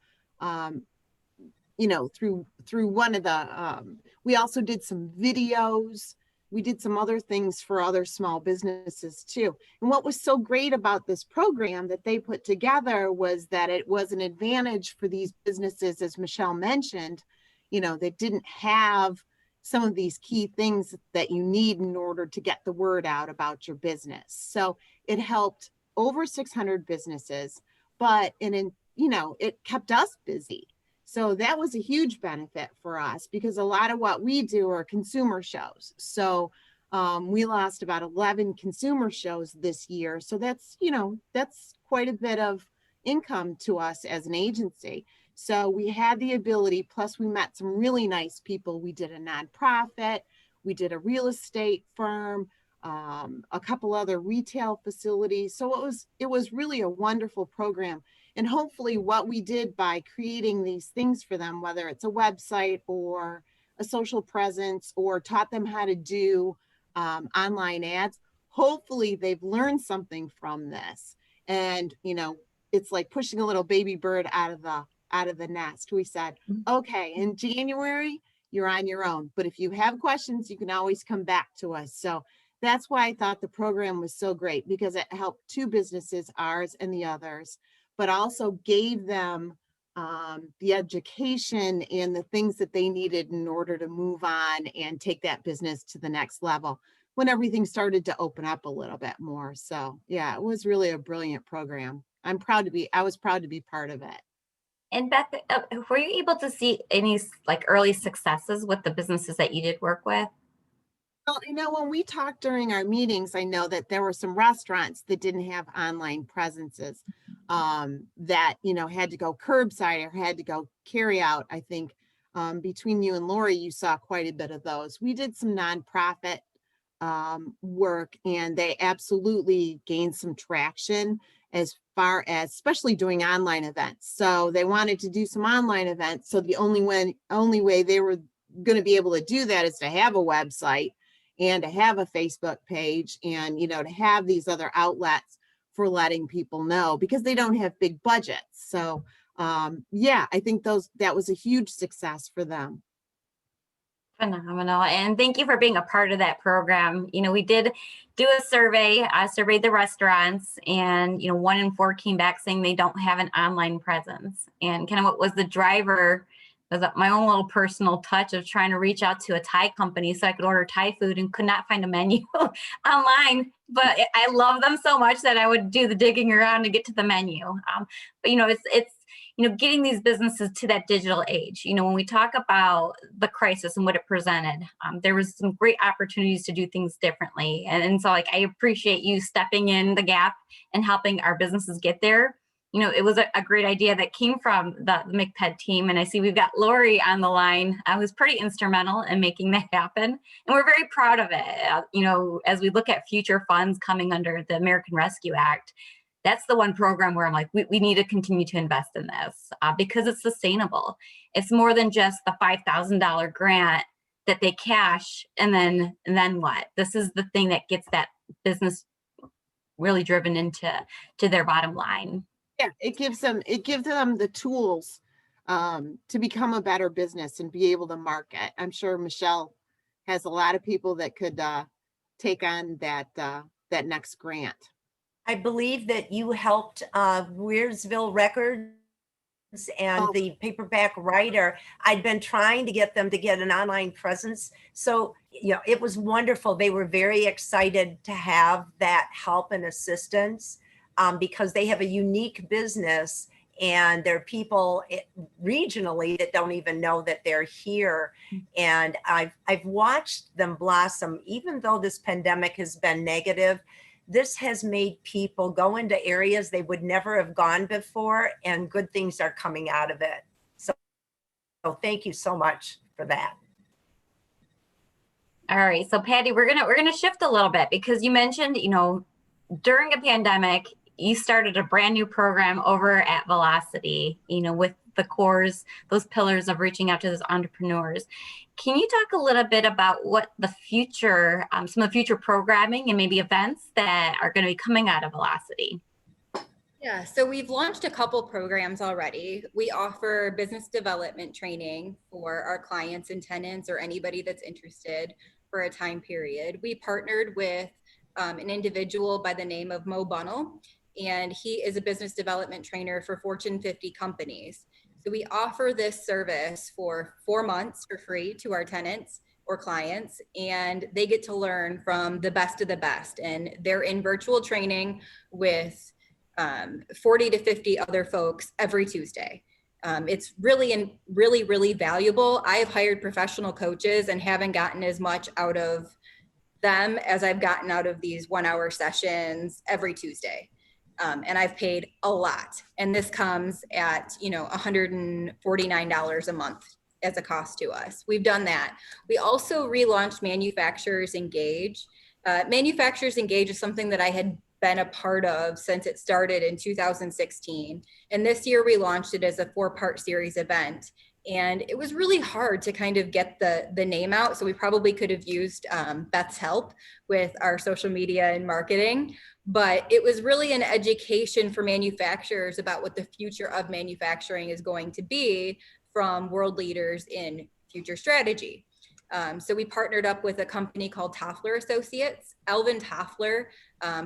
through one of the, we also did some videos. We did some other things for other small businesses too. And what was so great about this program that they put together was that it was an advantage for these businesses, as Michelle mentioned, that didn't have some of these key things that you need in order to get the word out about your business. So it helped over 600 businesses, but it kept us busy. So that was a huge benefit for us because a lot of what we do are consumer shows. So we lost about 11 consumer shows this year. So that's quite a bit of income to us as an agency. So we had the ability, plus we met some really nice people. We did a nonprofit, we did a real estate firm, a couple other retail facilities. So it was really a wonderful program. And hopefully what we did by creating these things for them, whether it's a website or a social presence, or taught them how to do online ads, hopefully they've learned something from this. And, it's like pushing a little baby bird out of the nest. We said, okay, in January, you're on your own, but if you have questions, you can always come back to us. So that's why I thought the program was so great, because it helped two businesses, ours and the others, but also gave them the education and the things that they needed in order to move on and take that business to the next level when everything started to open up a little bit more. So yeah, it was really a brilliant program. I was proud to be part of it.
And Beth, were you able to see any like early successes with the businesses that you did work with?
Well, when we talked during our meetings, I know that there were some restaurants that didn't have online presences that, had to go curbside or had to go carry out. I think between you and Lori, you saw quite a bit of those. We did some nonprofit work, and they absolutely gained some traction as far as especially doing online events. So they wanted to do some online events. So the only way they were going to be able to do that is to have a website and to have a Facebook page and, to have these other outlets for letting people know, because they don't have big budgets. So yeah, I think that was a huge success for them.
Phenomenal. And thank you for being a part of that program. We did do a survey. I surveyed the restaurants, and 1 in 4 came back saying they don't have an online presence. And kind of what was the driver was my own little personal touch of trying to reach out to a Thai company so I could order Thai food and could not find a menu online. But I love them so much that I would do the digging around to get to the menu. But it's getting these businesses to that digital age. When we talk about the crisis and what it presented, there was some great opportunities to do things differently. And so I appreciate you stepping in the gap and helping our businesses get there. It was a great idea that came from the MCPED team. And I see we've got Lori on the line. I was pretty instrumental in making that happen. And we're very proud of it. As we look at future funds coming under the American Rescue Act, that's the one program where I'm like, we need to continue to invest in this because it's sustainable. It's more than just the $5,000 grant that they cash and then what? This is the thing that gets that business really driven into their bottom line.
Yeah, it gives them the tools to become a better business and be able to market. I'm sure Michelle has a lot of people that could take on that next grant.
I believe that you helped Weirsville Records and the paperback writer. I'd been trying to get them to get an online presence. So, it was wonderful. They were very excited to have that help and assistance because they have a unique business and there are people regionally that don't even know that they're here. And I've watched them blossom, even though this pandemic has been negative. This has made people go into areas they would never have gone before, and good things are coming out of it. So thank you so much for that.
All right, so Patty, we're gonna shift a little bit because you mentioned, during a pandemic, you started a brand new program over at Velocity, with the cores, those pillars of reaching out to those entrepreneurs. Can you talk a little bit about what the future, some of the future programming and maybe events that are going to be coming out of Velocity?
Yeah, so we've launched a couple programs already. We offer business development training for our clients and tenants or anybody that's interested for a time period. We partnered with an individual by the name of Mo Bunnell, and he is a business development trainer for Fortune 50 companies. So we offer this service for 4 months for free to our tenants or clients, and they get to learn from the best of the best. And they're in virtual training with 40 to 50 other folks every Tuesday. It's really valuable. I have hired professional coaches and haven't gotten as much out of them as I've gotten out of these 1-hour sessions every Tuesday. And I've paid a lot. And this comes at, $149 a month as a cost to us. We've done that. We also relaunched Manufacturers Engage. Manufacturers Engage is something that I had been a part of since it started in 2016. And this year we launched it as a 4-part series event. And it was really hard to kind of get the name out. So we probably could have used Beth's help with our social media and marketing. But it was really an education for manufacturers about what the future of manufacturing is going to be from world leaders in future strategy. So we partnered up with a company called Toffler Associates. Alvin Toffler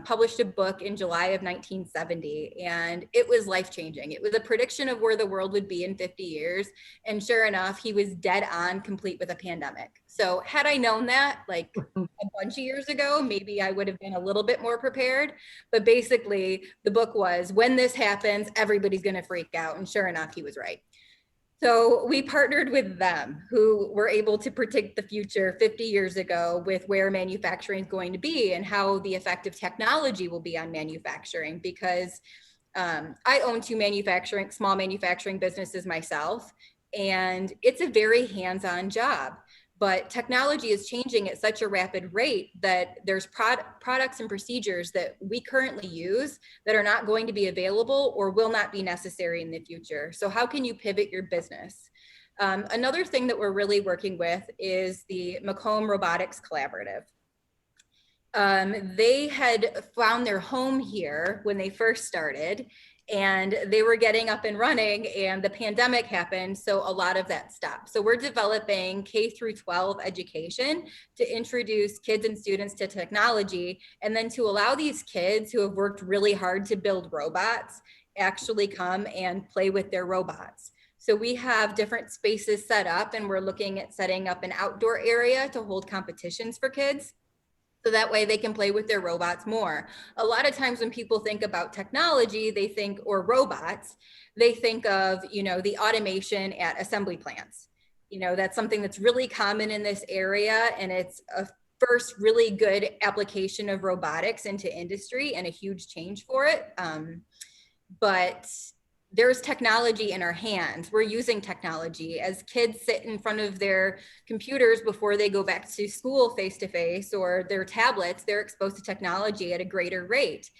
published a book in July of 1970, and it was life-changing. It was a prediction of where the world would be in 50 years. And sure enough, he was dead on, complete with a pandemic. So had I known that like a bunch of years ago, maybe I would have been a little bit more prepared. But basically, the book was, when this happens, everybody's going to freak out. And sure enough, he was right. So we partnered with them, who were able to predict the future 50 years ago with where manufacturing is going to be and how the effect of technology will be on manufacturing. Because I own 2 small manufacturing businesses myself, and it's a very hands-on job. But technology is changing at such a rapid rate that there's products and procedures that we currently use that are not going to be available or will not be necessary in the future. So how can you pivot your business? Another thing that we're really working with is the Macomb Robotics Collaborative. They had found their home here when they first started, and they were getting up and running, and the pandemic happened, so a lot of that stopped. So we're developing K through 12 education to introduce kids and students to technology, and then to allow these kids who have worked really hard to build robots actually come and play with their robots. So we have different spaces set up, and we're looking at setting up an outdoor area to hold competitions for kids, so that way they can play with their robots more. A lot of times when people think about technology, they think, or robots, they think of, the automation at assembly plants. That's something that's really common in this area, and it's a first really good application of robotics into industry and a huge change for it. But there's technology in our hands. We're using technology. As kids sit in front of their computers before they go back to school face-to-face, or their tablets, they're exposed to technology at a greater rate.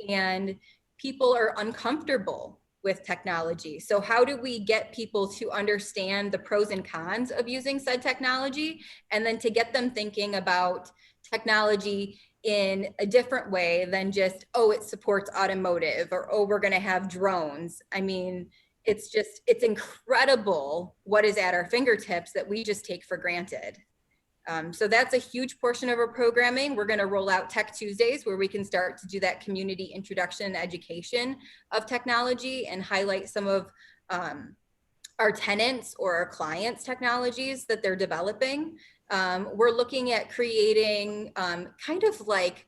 And people are uncomfortable with technology. So how do we get people to understand the pros and cons of using said technology, and then to get them thinking about technology in a different way than just, oh, it supports automotive, or, oh, we're going to have drones. I mean, it's incredible what is at our fingertips that we just take for granted. So that's a huge portion of our programming. We're going to roll out Tech Tuesdays, where we can start to do that community introduction and education of technology and highlight some of our tenants or our clients' technologies that they're developing. We're looking at creating kind of like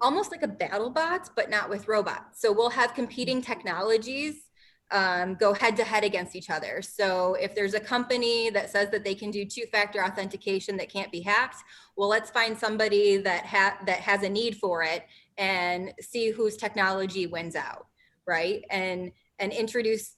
almost like a battle bots, but not with robots. So we'll have competing technologies go head to head against each other. So if there's a company that says that they can do 2-factor authentication that can't be hacked, well, let's find somebody that has a need for it and see whose technology wins out, right? And introduce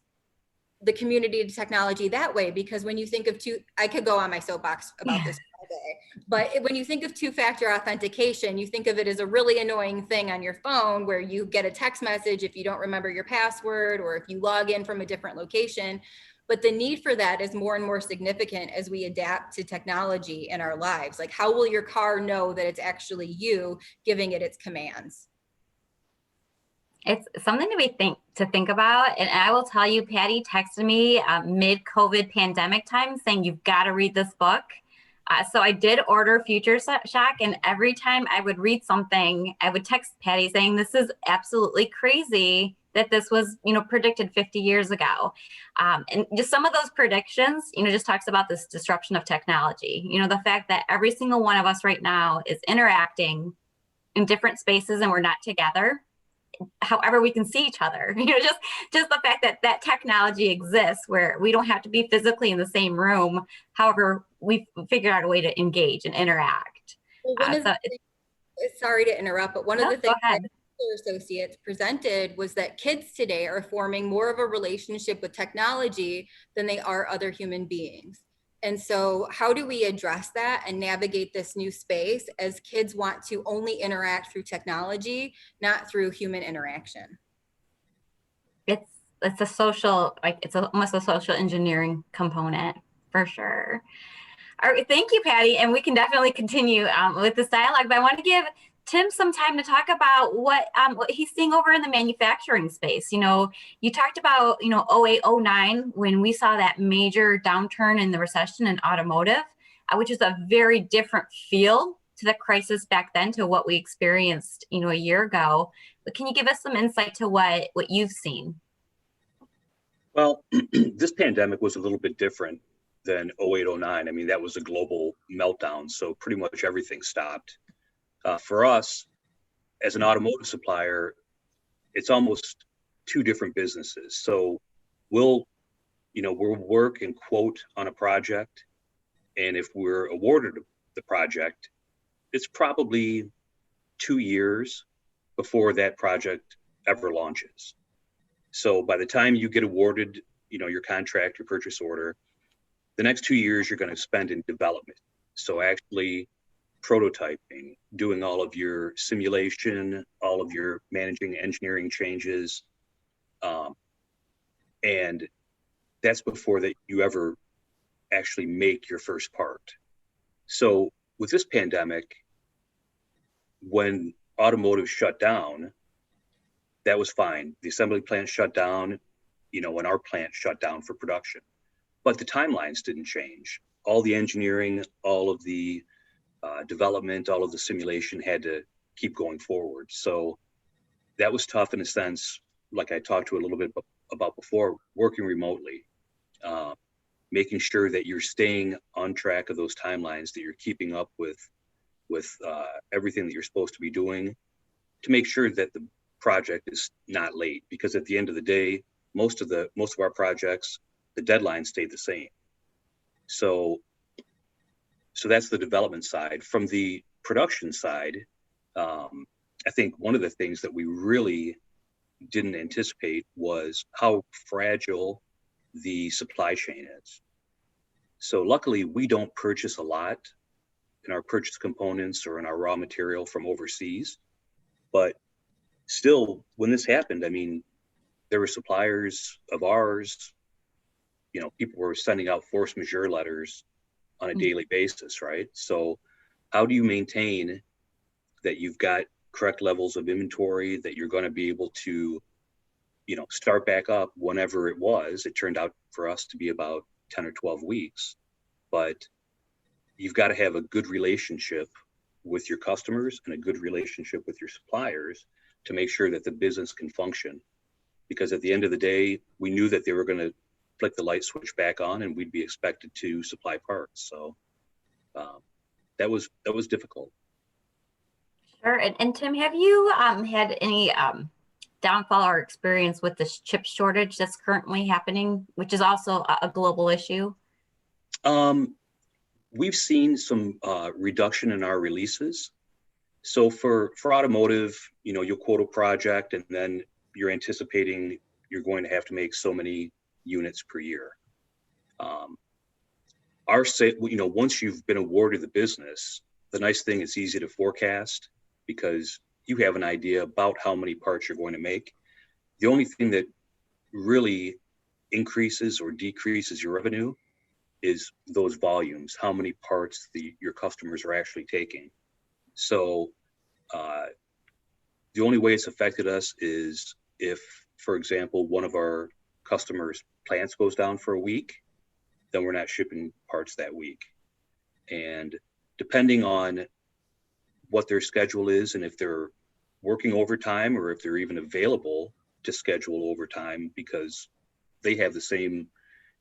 the community to technology that way. Because when you think of I could go on my soapbox about this all day, but when you think of 2-factor authentication, you think of it as a really annoying thing on your phone where you get a text message if you don't remember your password, or if you log in from a different location. But the need for that is more and more significant as we adapt to technology in our lives. Like, how will your car know that it's actually you giving it its commands?
It's something to think about. And I will tell you, Patty texted me mid-COVID pandemic time saying, you've got to read this book. So I did order Future Shock, and every time I would read something, I would text Patty saying, this is absolutely crazy that this was, predicted 50 years ago. And just some of those predictions, just talks about this disruption of technology. The fact that every single one of us right now is interacting in different spaces and we're not together. However, we can see each other, just the fact that technology exists where we don't have to be physically in the same room. However, we figured out a way to engage and interact.
Well, sorry to interrupt, but one of the things associates presented was that kids today are forming more of a relationship with technology than they are other human beings. And so how do we address that and navigate this new space as kids want to only interact through technology, not through human interaction?
It's a social, like it's almost a social engineering component for sure. All right, thank you, Patty. And we can definitely continue with this dialogue, but I want to give Tim some time to talk about what he's seeing over in the manufacturing space. You know, you talked about, 08, 09, when we saw that major downturn in the recession in automotive, which is a very different feel to the crisis back then to what we experienced, a year ago. But can you give us some insight to what you've seen?
Well, this pandemic was a little bit different than 08, 09. I mean, that was a global meltdown. So pretty much everything stopped. For us, as an automotive supplier, it's almost two different businesses. So we'll work and quote on a project. And if we're awarded the project, it's probably 2 years before that project ever launches. So by the time you get awarded, your contract, your purchase order, the next 2 years you're going to spend in development. So actually prototyping, doing all of your simulation, all of your managing engineering changes. And that's before that you ever actually make your first part. So with this pandemic, when automotive shut down, that was fine. The assembly plant shut down, when our plant shut down for production. But the timelines didn't change. All the engineering, all of the development, all of the simulation had to keep going forward. So that was tough in a sense, like I talked to a little bit about before, working remotely, making sure that you're staying on track of those timelines, that you're keeping up with everything that you're supposed to be doing to make sure that the project is not late. Because at the end of the day, most of our projects, the deadline stayed the same. So that's the development side. From the production side, I think one of the things that we really didn't anticipate was how fragile the supply chain is. So luckily, we don't purchase a lot in our purchase components or in our raw material from overseas. But still, when this happened, I mean, there were suppliers of ours, people were sending out force majeure letters on a daily basis, right? So how do you maintain that you've got correct levels of inventory, that you're going to be able to, start back up whenever it was? It turned out for us to be about 10 or 12 weeks, but you've got to have a good relationship with your customers and a good relationship with your suppliers to make sure that the business can function. Because at the end of the day, we knew that they were going to flick the light switch back on and we'd be expected to supply parts. So that was difficult.
Sure. And Tim, have you had any downfall or experience with this chip shortage that's currently happening, which is also a global issue?
We've seen some reduction in our releases. So for automotive, you'll quote a project and then you're anticipating you're going to have to make so many units per year. Once you've been awarded the business, the nice thing, it's easy to forecast because you have an idea about how many parts you're going to make. The only thing that really increases or decreases your revenue is those volumes, how many parts your customers are actually taking. So the only way it's affected us is if, for example, one of our customers' plants goes down for a week, then we're not shipping parts that week. And depending on what their schedule is and if they're working overtime or if they're even available to schedule overtime because they have the same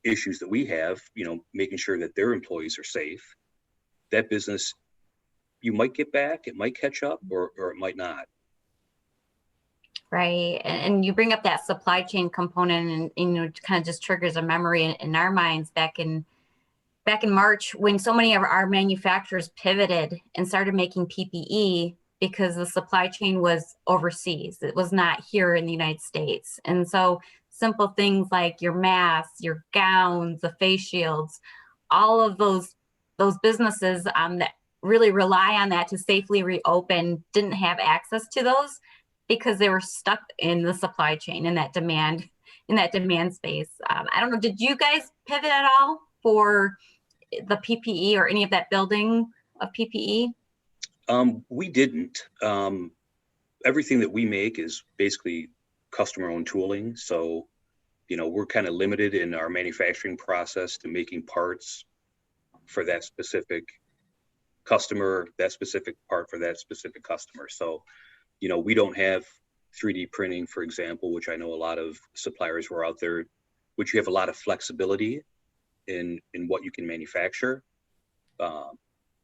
issues that we have, making sure that their employees are safe, that business, you might get back, it might catch up or it might not.
Right. And you bring up that supply chain component and it kind of just triggers a memory in our minds back in March when so many of our manufacturers pivoted and started making PPE because the supply chain was overseas. It was not here in the United States. And so simple things like your masks, your gowns, the face shields, all of those businesses that really rely on that to safely reopen didn't have access to those because they were stuck in the supply chain in that demand space. I don't know, did you guys pivot at all for the PPE or any of that building of PPE?
We didn't. Everything that we make is basically customer owned tooling. So, we're kind of limited in our manufacturing process to making parts for that specific customer, that specific part for that specific customer. So, we don't have 3D printing, for example, which I know a lot of suppliers were out there, which you have a lot of flexibility in what you can manufacture.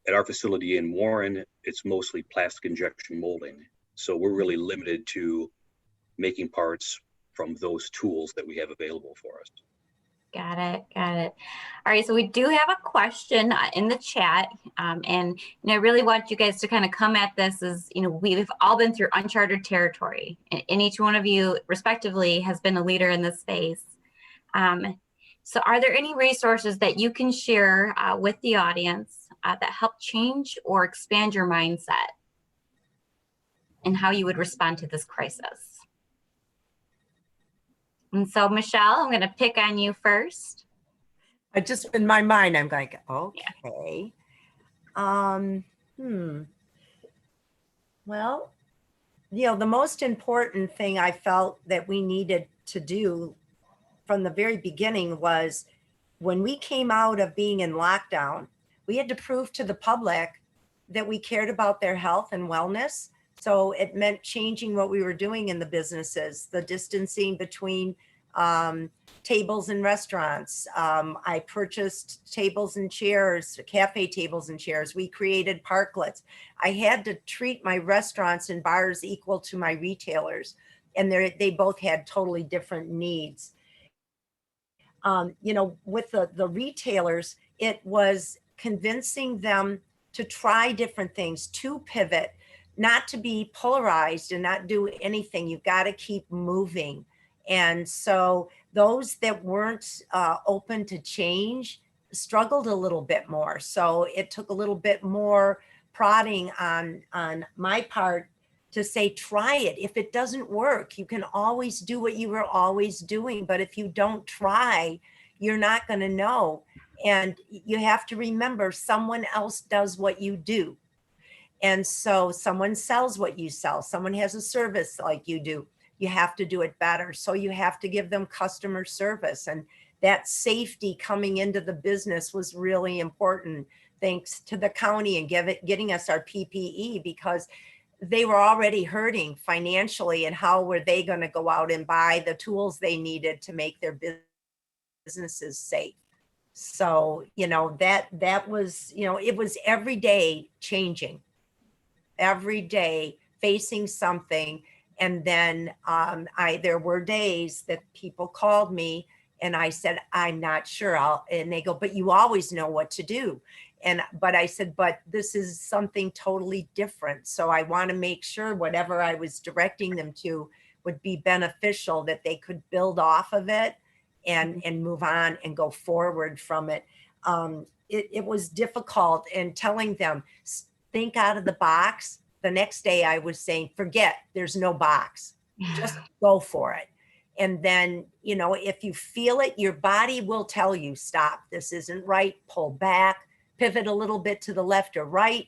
At our facility in Warren, it's mostly plastic injection molding. So we're really limited to making parts from those tools that we have available for us.
Got it. All right, so we do have a question in the chat, and I really want you guys to kind of come at this as, we've all been through uncharted territory, and each one of you respectively has been a leader in this space. So are there any resources that you can share with the audience that help change or expand your mindset and how you would respond to this crisis? And so, Michelle, I'm going to pick on you first.
I just, in my mind, I'm like, okay. Well, the most important thing I felt that we needed to do from the very beginning was when we came out of being in lockdown, we had to prove to the public that we cared about their health and wellness. So it meant changing what we were doing in the businesses, the distancing between tables and restaurants. I purchased tables and chairs, cafe tables and chairs. We created parklets. I had to treat my restaurants and bars equal to my retailers, and they both had totally different needs. With the retailers, it was convincing them to try different things, to pivot, not to be polarized and not do anything. You've got to keep moving. And so those that weren't open to change struggled a little bit more. So it took a little bit more prodding on my part to say, try it. If it doesn't work, you can always do what you were always doing. But if you don't try, you're not going to know. And you have to remember, someone else does what you do. And so someone sells what you sell. Someone has a service like you do. You have to do it better. So you have to give them customer service. And that safety coming into the business was really important, thanks to the county and getting us our PPE, because they were already hurting financially. And how were they going to go out and buy the tools they needed to make their businesses safe? So, that was, it was every day changing, every day facing something. And then there were days that people called me and I said, I'm not sure. And they go, but you always know what to do. But I said, but this is something totally different. So I want to make sure whatever I was directing them to would be beneficial, that they could build off of it and move on and go forward from it. It was difficult, and telling them, think out of the box. The next day I was saying, forget, there's no box, just go for it. And then, if you feel it, your body will tell you, stop, this isn't right, pull back, pivot a little bit to the left or right,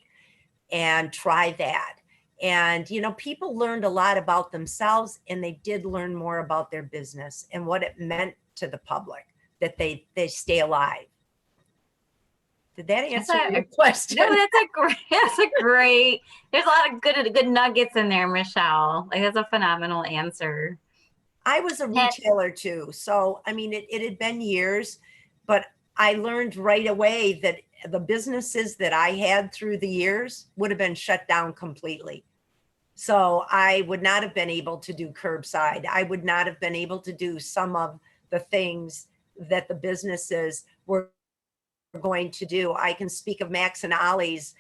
and try that. And, people learned a lot about themselves, and they did learn more about their business and what it meant to the public, that they stay alive. Did that answer your question?
No, that's a great, there's a lot of good nuggets in there, Michelle. Like, that's a phenomenal answer.
I was a retailer too. So, it had been years, but I learned right away that the businesses that I had through the years would have been shut down completely. So I would not have been able to do curbside. I would not have been able to do some of the things that the businesses were going to do. I can speak of Max and Ollie's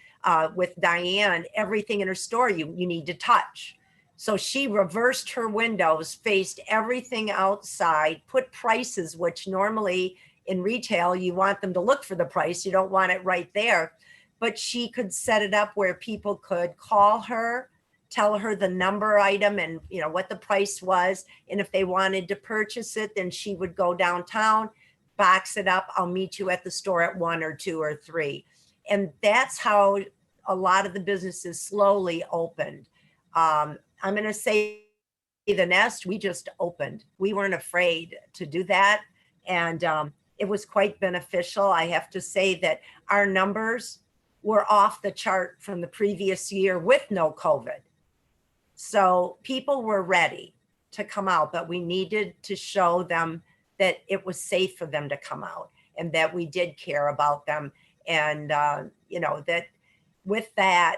with Diane, everything in her store you need to touch. So she reversed her windows, faced everything outside, put prices, which normally in retail, you want them to look for the price. You don't want it right there. But she could set it up where people could call her, tell her the number item and what the price was. And if they wanted to purchase it, then she would go downtown, box it up. I'll meet you at the store at 1 or 2 or 3. And that's how a lot of the businesses slowly opened. I'm going to say the Nest, we just opened. We weren't afraid to do that. And it was quite beneficial. I have to say that our numbers were off the chart from the previous year with no COVID. So people were ready to come out, but we needed to show them that it was safe for them to come out and that we did care about them. And, that with that,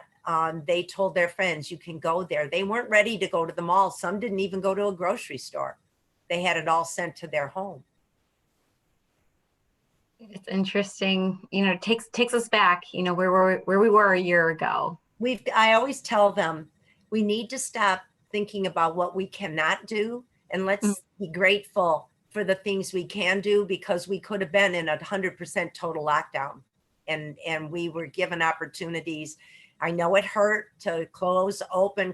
they told their friends, you can go there. They weren't ready to go to the mall. Some didn't even go to a grocery store. They had it all sent to their home.
It's interesting, takes us back, where we were a year ago.
I always tell them, we need to stop thinking about what we cannot do, and let's be grateful for the things we can do, because we could have been in 100% total lockdown, and we were given opportunities. I know it hurt to close, open,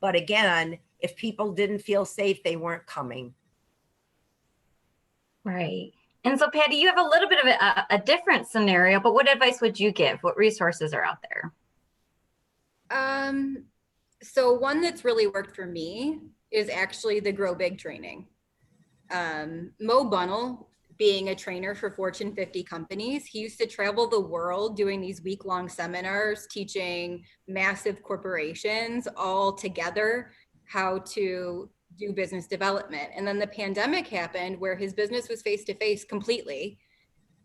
but again, if people didn't feel safe, they weren't coming.
Right. And so, Patty, you have a little bit of a different scenario, but what advice would you give? What resources are out there?
So one that's really worked for me is actually the Grow Big training. Mo Bunnell, being a trainer for Fortune 50 companies, he used to travel the world doing these week-long seminars, teaching massive corporations all together how to do business development. And then the pandemic happened where his business was face-to-face completely.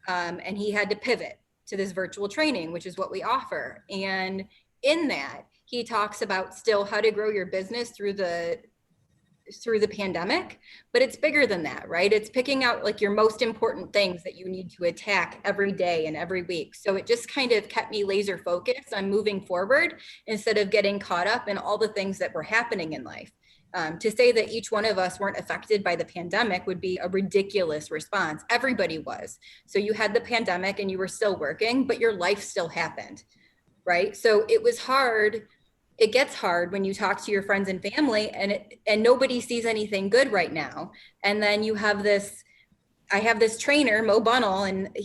And he had to pivot to this virtual training, which is what we offer. And in that, he talks about still how to grow your business through the pandemic, but it's bigger than that, right? It's picking out like your most important things that you need to attack every day and every week. So it just kind of kept me laser focused on moving forward instead of getting caught up in all the things that were happening in life. To say that each one of us weren't affected by the pandemic would be a ridiculous response. Everybody was. So you had the pandemic and you were still working, but your life still happened, right? So it was hard. It gets hard when you talk to your friends and family and nobody sees anything good right now. And then you have I have this trainer, Mo Bunnell, and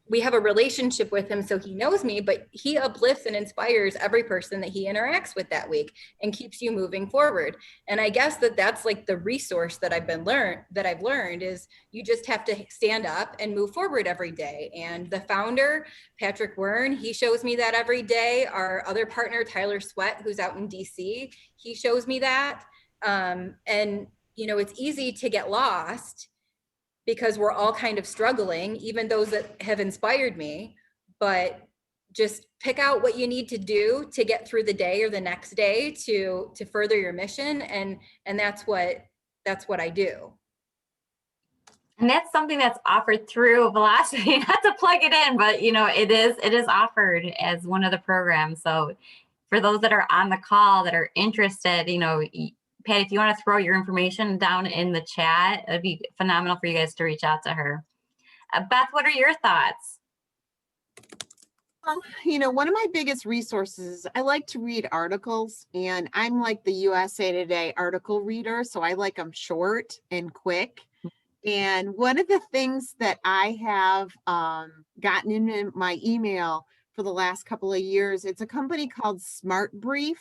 we have a relationship with him, so he knows me, but he uplifts and inspires every person that he interacts with that week and keeps you moving forward. And I guess that's like the resource that I've learned is you just have to stand up and move forward every day. And the founder, Patrick Wern, he shows me that every day. Our other partner, Tyler Sweat, who's out in DC, he shows me that. And it's easy to get lost because we're all kind of struggling, even those that have inspired me, but just pick out what you need to do to get through the day or the next day to further your mission. And that's what I do.
And that's something that's offered through Velocity, not to plug it in, but it is offered as one of the programs. So for those that are on the call that are interested, Pat, if you want to throw your information down in the chat, it'd be phenomenal for you guys to reach out to her. Beth, what are your thoughts?
One of my biggest resources, I like to read articles, and I'm like the USA Today article reader, so I like them short and quick. And one of the things that I have gotten in my email for the last couple of years, it's a company called Smart Brief.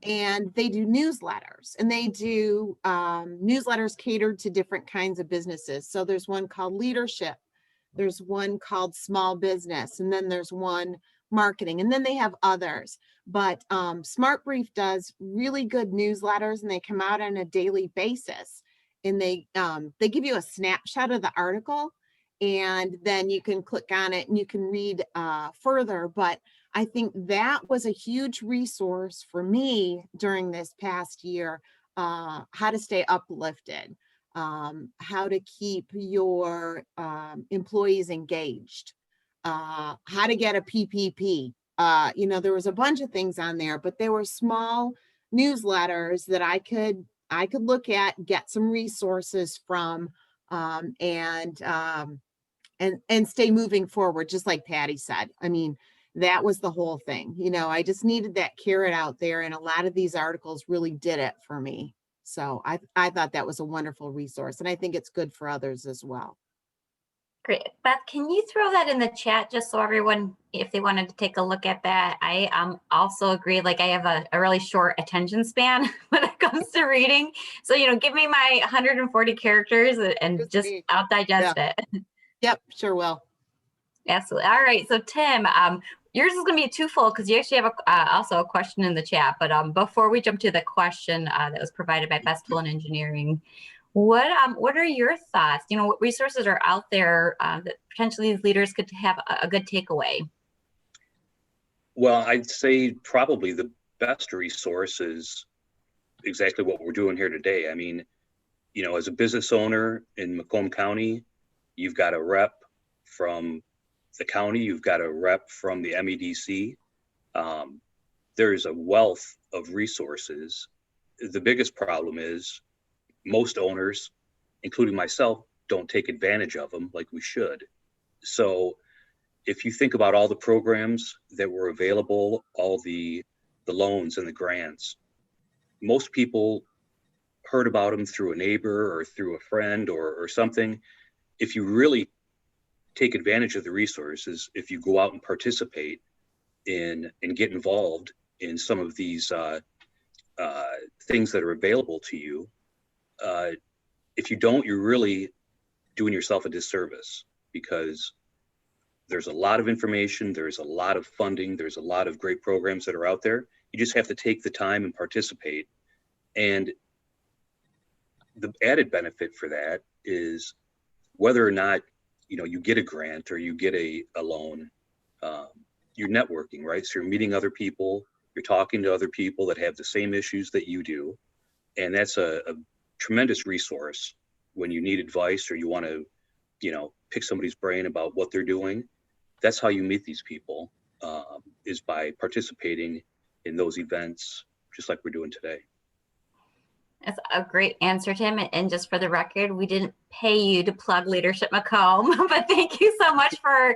And they do newsletters, and they do newsletters catered to different kinds of businesses. So there's one called Leadership, there's one called Small Business, and then there's one Marketing, and then they have others. But Smart Brief does really good newsletters, and they come out on a daily basis. And they give you a snapshot of the article, and then you can click on it and you can read further. But I think that was a huge resource for me during this past year, how to stay uplifted, how to keep your employees engaged. how to get a PPP. There was a bunch of things on there, but they were small newsletters that I could look at, get some resources from, and stay moving forward, just like Patty said. I mean, that was the whole thing. I just needed that carrot out there, and a lot of these articles really did it for me. So I thought that was a wonderful resource, and I think it's good for others as well.
Great. Beth, can you throw that in the chat just so everyone, if they wanted to take a look at that? I also agree, like I have a really short attention span when it comes to reading. So, give me my 140 characters and just, I'll digest it.
Yep, sure will.
Absolutely. All right. So Tim, yours is going to be twofold because you actually have also a question in the chat. But before we jump to the question that was provided by Best Tool and Engineering, what are your thoughts? What resources are out there that potentially these leaders could have a good takeaway?
Well, I'd say probably the best resource is exactly what we're doing here today. I mean, as a business owner in Macomb County, you've got a rep from the county, you've got a rep from the MEDC. There's a wealth of resources. The biggest problem is most owners, including myself, don't take advantage of them like we should. So if you think about all the programs that were available, all the loans and the grants, most people heard about them through a neighbor or through a friend or something. If you really take advantage of the resources, if you go out and participate in and get involved in some of these things that are available to you, if you don't, you're really doing yourself a disservice, because there's a lot of information, there's a lot of funding, there's a lot of great programs that are out there. You just have to take the time and participate. And the added benefit for that is whether or not you get a grant or you get a loan, you're networking, right? So you're meeting other people, you're talking to other people that have the same issues that you do. And that's a tremendous resource when you need advice or you want to, pick somebody's brain about what they're doing. That's how you meet these people, is by participating in those events, just like we're doing today.
That's a great answer, Tim. And just for the record, we didn't pay you to plug Leadership Macomb, but thank you so much for,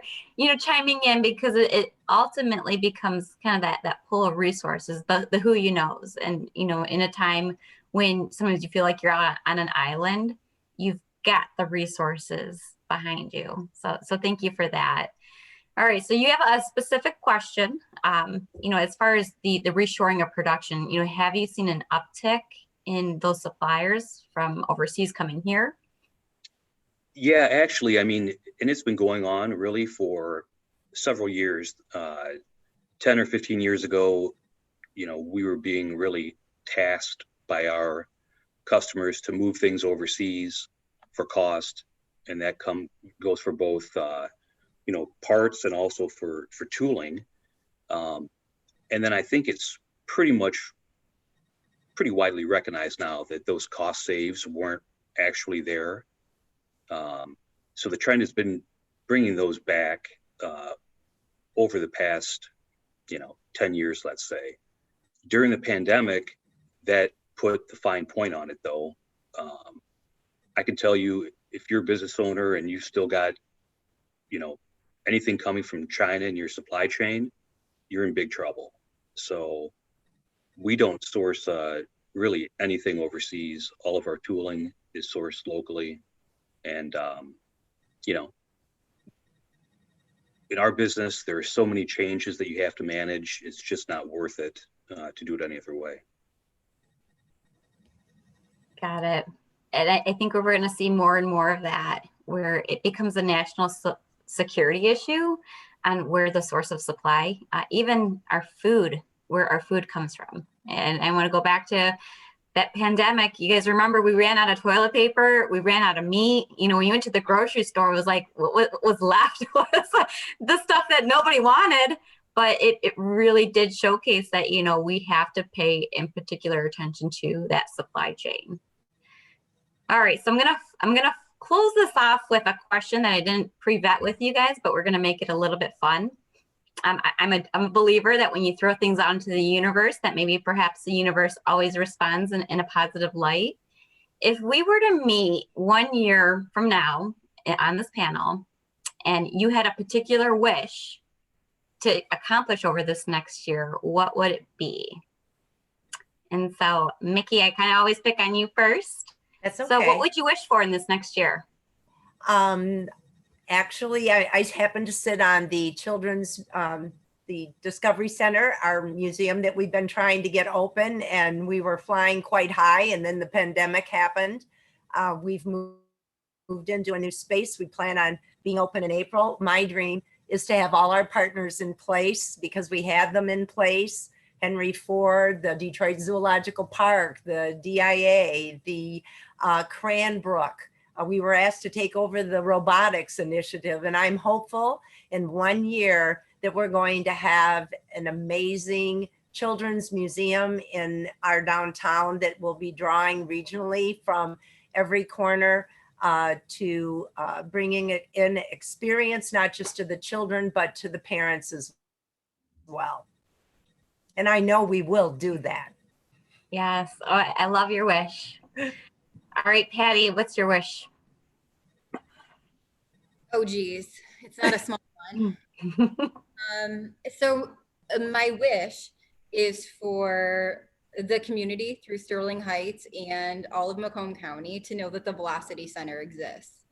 chiming in, because it ultimately becomes kind of that pool of resources, the who you knows. And, in a time when sometimes you feel like you're on an island, you've got the resources behind you. So thank you for that. All right, so you have a specific question, as far as the reshoring of production, have you seen an uptick in those suppliers from overseas coming here?
Yeah, actually, I mean, and it's been going on really for several years. 10 or 15 years ago, we were being really tasked by our customers to move things overseas for cost. And that goes for both, parts and also for tooling. And then I think it's pretty widely recognized now that those cost saves weren't actually there. So the trend has been bringing those back over the past, 10 years, let's say. During the pandemic, that put the fine point on it, though. I can tell you, if you're a business owner and you've still got, anything coming from China in your supply chain, you're in big trouble. So we don't source really anything overseas. All of our tooling is sourced locally. And, in our business, there are so many changes that you have to manage. It's just not worth it to do it any other way.
Got it. And I think we're going to see more and more of that, where it becomes a national security issue and where the source of supply, even our food, where our food comes from. And I want to go back to that pandemic. You guys remember we ran out of toilet paper, we ran out of meat. When you went to the grocery store, it was like what was left was the stuff that nobody wanted. But it really did showcase that, we have to pay in particular attention to that supply chain. All right, so I'm gonna close this off with a question that I didn't pre-vet with you guys, but we're going to make it a little bit fun. I'm a believer that when you throw things out into the universe, that maybe perhaps the universe always responds in a positive light. If we were to meet 1 year from now on this panel, and you had a particular wish to accomplish over this next year, what would it be? And so, Mickey, I kind of always pick on you first.
That's okay.
So what would you wish for in this next year?
Actually, I happen to sit on the children's, the Discovery Center, our museum that we've been trying to get open, and we were flying quite high, and then the pandemic happened. We've moved into a new space. We plan on being open in April. My dream is to have all our partners in place, because we had them in place. Henry Ford, the Detroit Zoological Park, the DIA, the Cranbrook. We were asked to take over the robotics initiative, and I'm hopeful in 1 year that we're going to have an amazing children's museum in our downtown that will be drawing regionally from every corner to bringing it in experience, not just to the children, but to the parents as well. And I know we will do that.
Yes, oh, I love your wish. All right, Patty, what's your wish?
Oh, geez, it's not a small one. So my wish is for the community through Sterling Heights and all of Macomb County to know that the Velocity Center exists.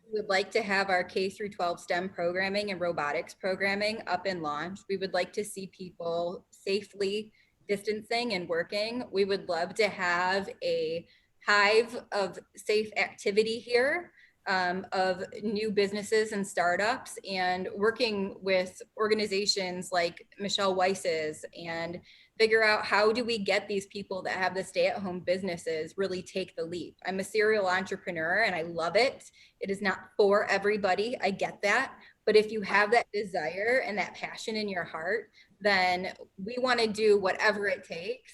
We would like to have our K through 12 STEM programming and robotics programming up and launched. We would like to see people safely distancing and working. We would love to have a hive of safe activity here, of new businesses and startups, and working with organizations like Michelle Weiss's, and figure out how do we get these people that have the stay-at-home businesses really take the leap. I'm a serial entrepreneur and I love it. It is not for everybody, I get that. But if you have that desire and that passion in your heart, then we want to do whatever it takes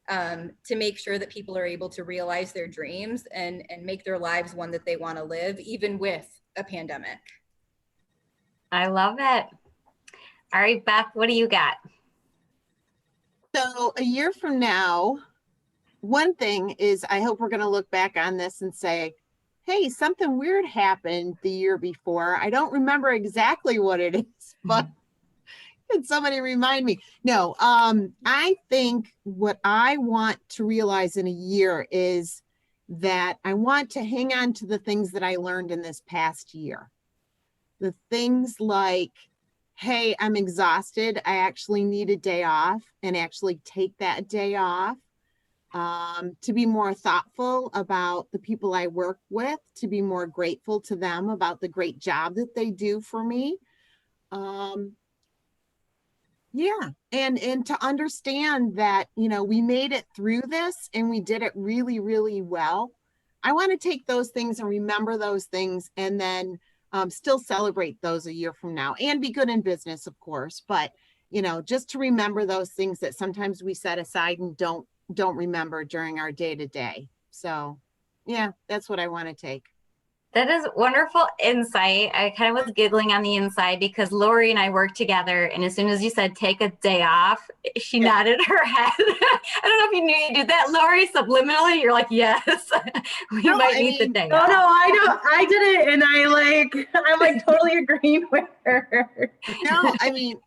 to make sure that people are able to realize their dreams and make their lives one that they want to live, even with a pandemic.
I love it. All right, Beth, what do you got?
So a year from now, one thing is I hope we're going to look back on this and say, hey, something weird happened the year before. I don't remember exactly what it is, but can somebody remind me? No, I think what I want to realize in a year is that I want to hang on to the things that I learned in this past year. The things like, hey, I'm exhausted. I actually need a day off, and actually take that day off. To be more thoughtful about the people I work with, to be more grateful to them about the great job that they do for me. Yeah, and to understand that, you know, we made it through this and we did it really, really well. I want to take those things and remember those things, and then still celebrate those a year from now, and be good in business, of course. But, you know, just to remember those things that sometimes we set aside and don't remember during our day-to-day. So yeah, that's what I want to take.
That is wonderful insight. I kind of was giggling on the inside because Lori and I work together, and as soon as you said take a day off, she nodded her head. I don't know if you knew you did that, Lori, subliminally. You're like, yes, we might need the day off.
No, I know. I did it, and I'm like totally agreeing with her.
No, I mean,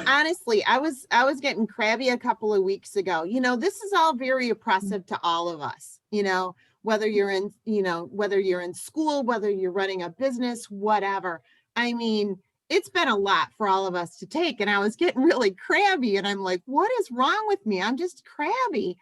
honestly, I was getting crabby a couple of weeks ago. You know, this is all very oppressive to all of us, you know, whether you're in, you know, whether you're in school, whether you're running a business, whatever. I mean, it's been a lot for all of us to take. And I was getting really crabby, and I'm like, what is wrong with me? I'm just crabby.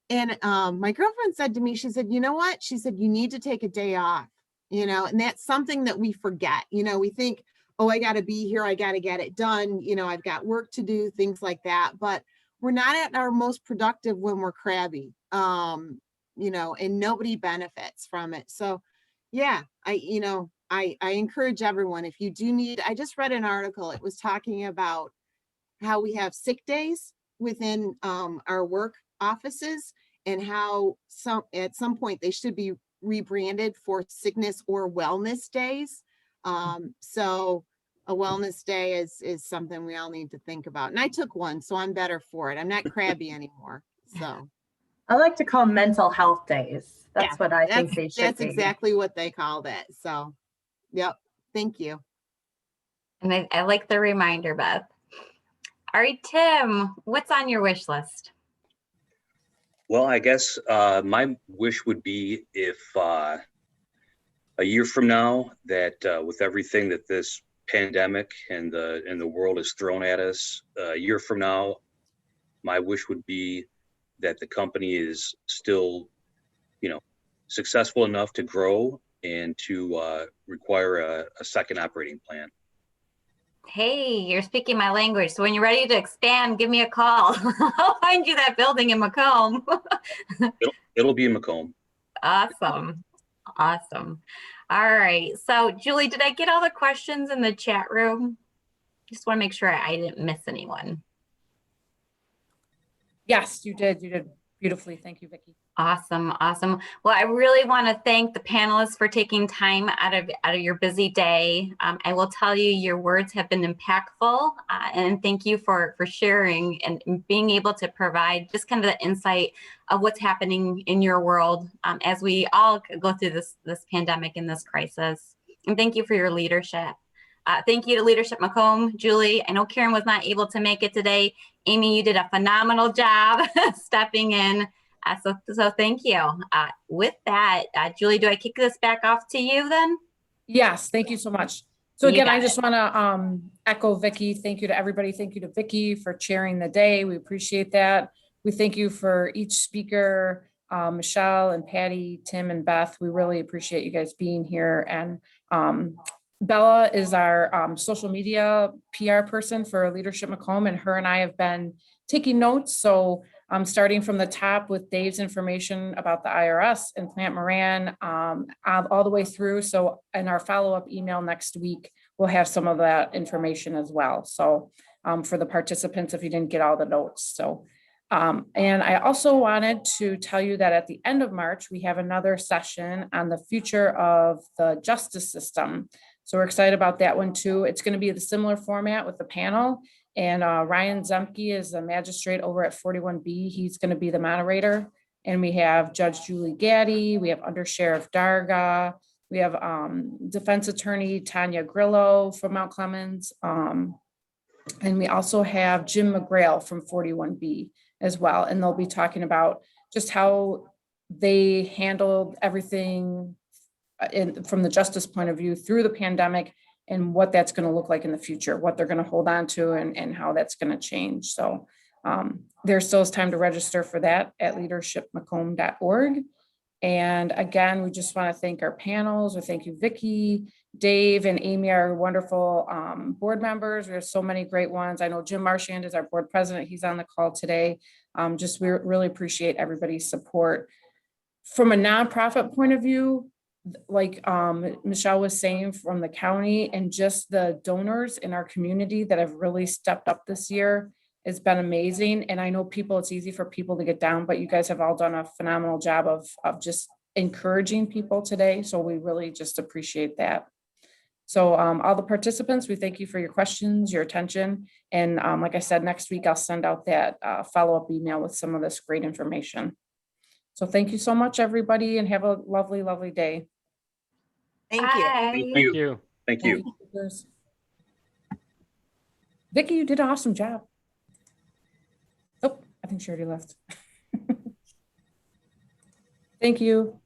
And my girlfriend said to me, she said, you know what? She said, you need to take a day off, you know, and that's something that we forget. You know, we think, oh, I got to be here. I got to get it done. You know, I've got work to do, things like that. But we're not at our most productive when we're crabby, you know, and nobody benefits from it. So yeah, I encourage everyone, if you do need, I just read an article. It was talking about how we have sick days within our work offices, and how at some point they should be rebranded for sickness or wellness days. So a wellness day is something we all need to think about. And I took one, so I'm better for it. I'm not crabby anymore. So
I like to call mental health days. That's what I think they should
that's
be.
exactly what they call it. So, yep. Thank you.
And I like the reminder, Beth. All right, Tim, what's on your wish list?
Well, I guess my wish would be if a year from now that with everything that this pandemic and the world has thrown at us, a year from now, my wish would be that the company is still, successful enough to grow and to require a second operating plan.
Hey, you're speaking my language. So when you're ready to expand, give me a call. I'll find you that building in Macomb.
It'll be in Macomb.
Awesome. Awesome. All right. So Julie, did I get all the questions in the chat room? Just want to make sure I didn't miss anyone.
Yes, you did. You did beautifully. Thank you, Vicki.
Awesome. Awesome. Well, I really want to thank the panelists for taking time out of your busy day. I will tell you, your words have been impactful, and thank you for sharing and being able to provide just kind of the insight of what's happening in your world as we all go through this pandemic and this crisis. And thank you for your leadership. Thank you to Leadership Macomb. Julie, I know Karen was not able to make it today. Amy, you did a phenomenal job stepping in. So thank you. With that, Julie, do I kick this back off to you then?
Yes, thank you so much. So again, I just want to echo Vicki. Thank you to everybody. Thank you to Vicki for chairing the day. We appreciate that. We thank you for each speaker, Michelle and Patty, Tim and Beth. We really appreciate you guys being here. And Bella is our social media PR person for Leadership Macomb, and her and I have been taking notes. So starting from the top with Dave's information about the IRS and Plant Moran, all the way through. So in our follow-up email next week, we'll have some of that information as well. So for the participants, if you didn't get all the notes. So, and I also wanted to tell you that at the end of March, we have another session on the future of the justice system. So we're excited about that one too. It's going to be the similar format with the panel. And Ryan Zemke is the magistrate over at 41B. He's going to be the moderator. And we have Judge Julie Gaddy. We have Under Sheriff Darga. We have defense attorney Tanya Grillo from Mount Clemens. And we also have Jim McGrail from 41B as well. And they'll be talking about just how they handled everything from the justice point of view through the pandemic, and what that's going to look like in the future, what they're going to hold on to, and how that's going to change. So there still is time to register for that at leadershipmacomb.org. And again, we just want to thank our panels. We thank you, Vicki, Dave, and Amy, our wonderful board members. We have so many great ones. I know Jim Marchand is our board president. He's on the call today. We really appreciate everybody's support. From a nonprofit point of view, like Michelle was saying, from the county and just the donors in our community that have really stepped up this year, it's been amazing. And I know it's easy for people to get down, but you guys have all done a phenomenal job of just encouraging people today. So we really just appreciate that. So all the participants, we thank you for your questions, your attention. And like I said, next week, I'll send out that follow-up email with some of this great information. So thank you so much, everybody, and have a lovely, lovely day.
Thank you.
Thank you. Thank you.
Vicki, you did an awesome job. Oh, I think she already left. Thank you.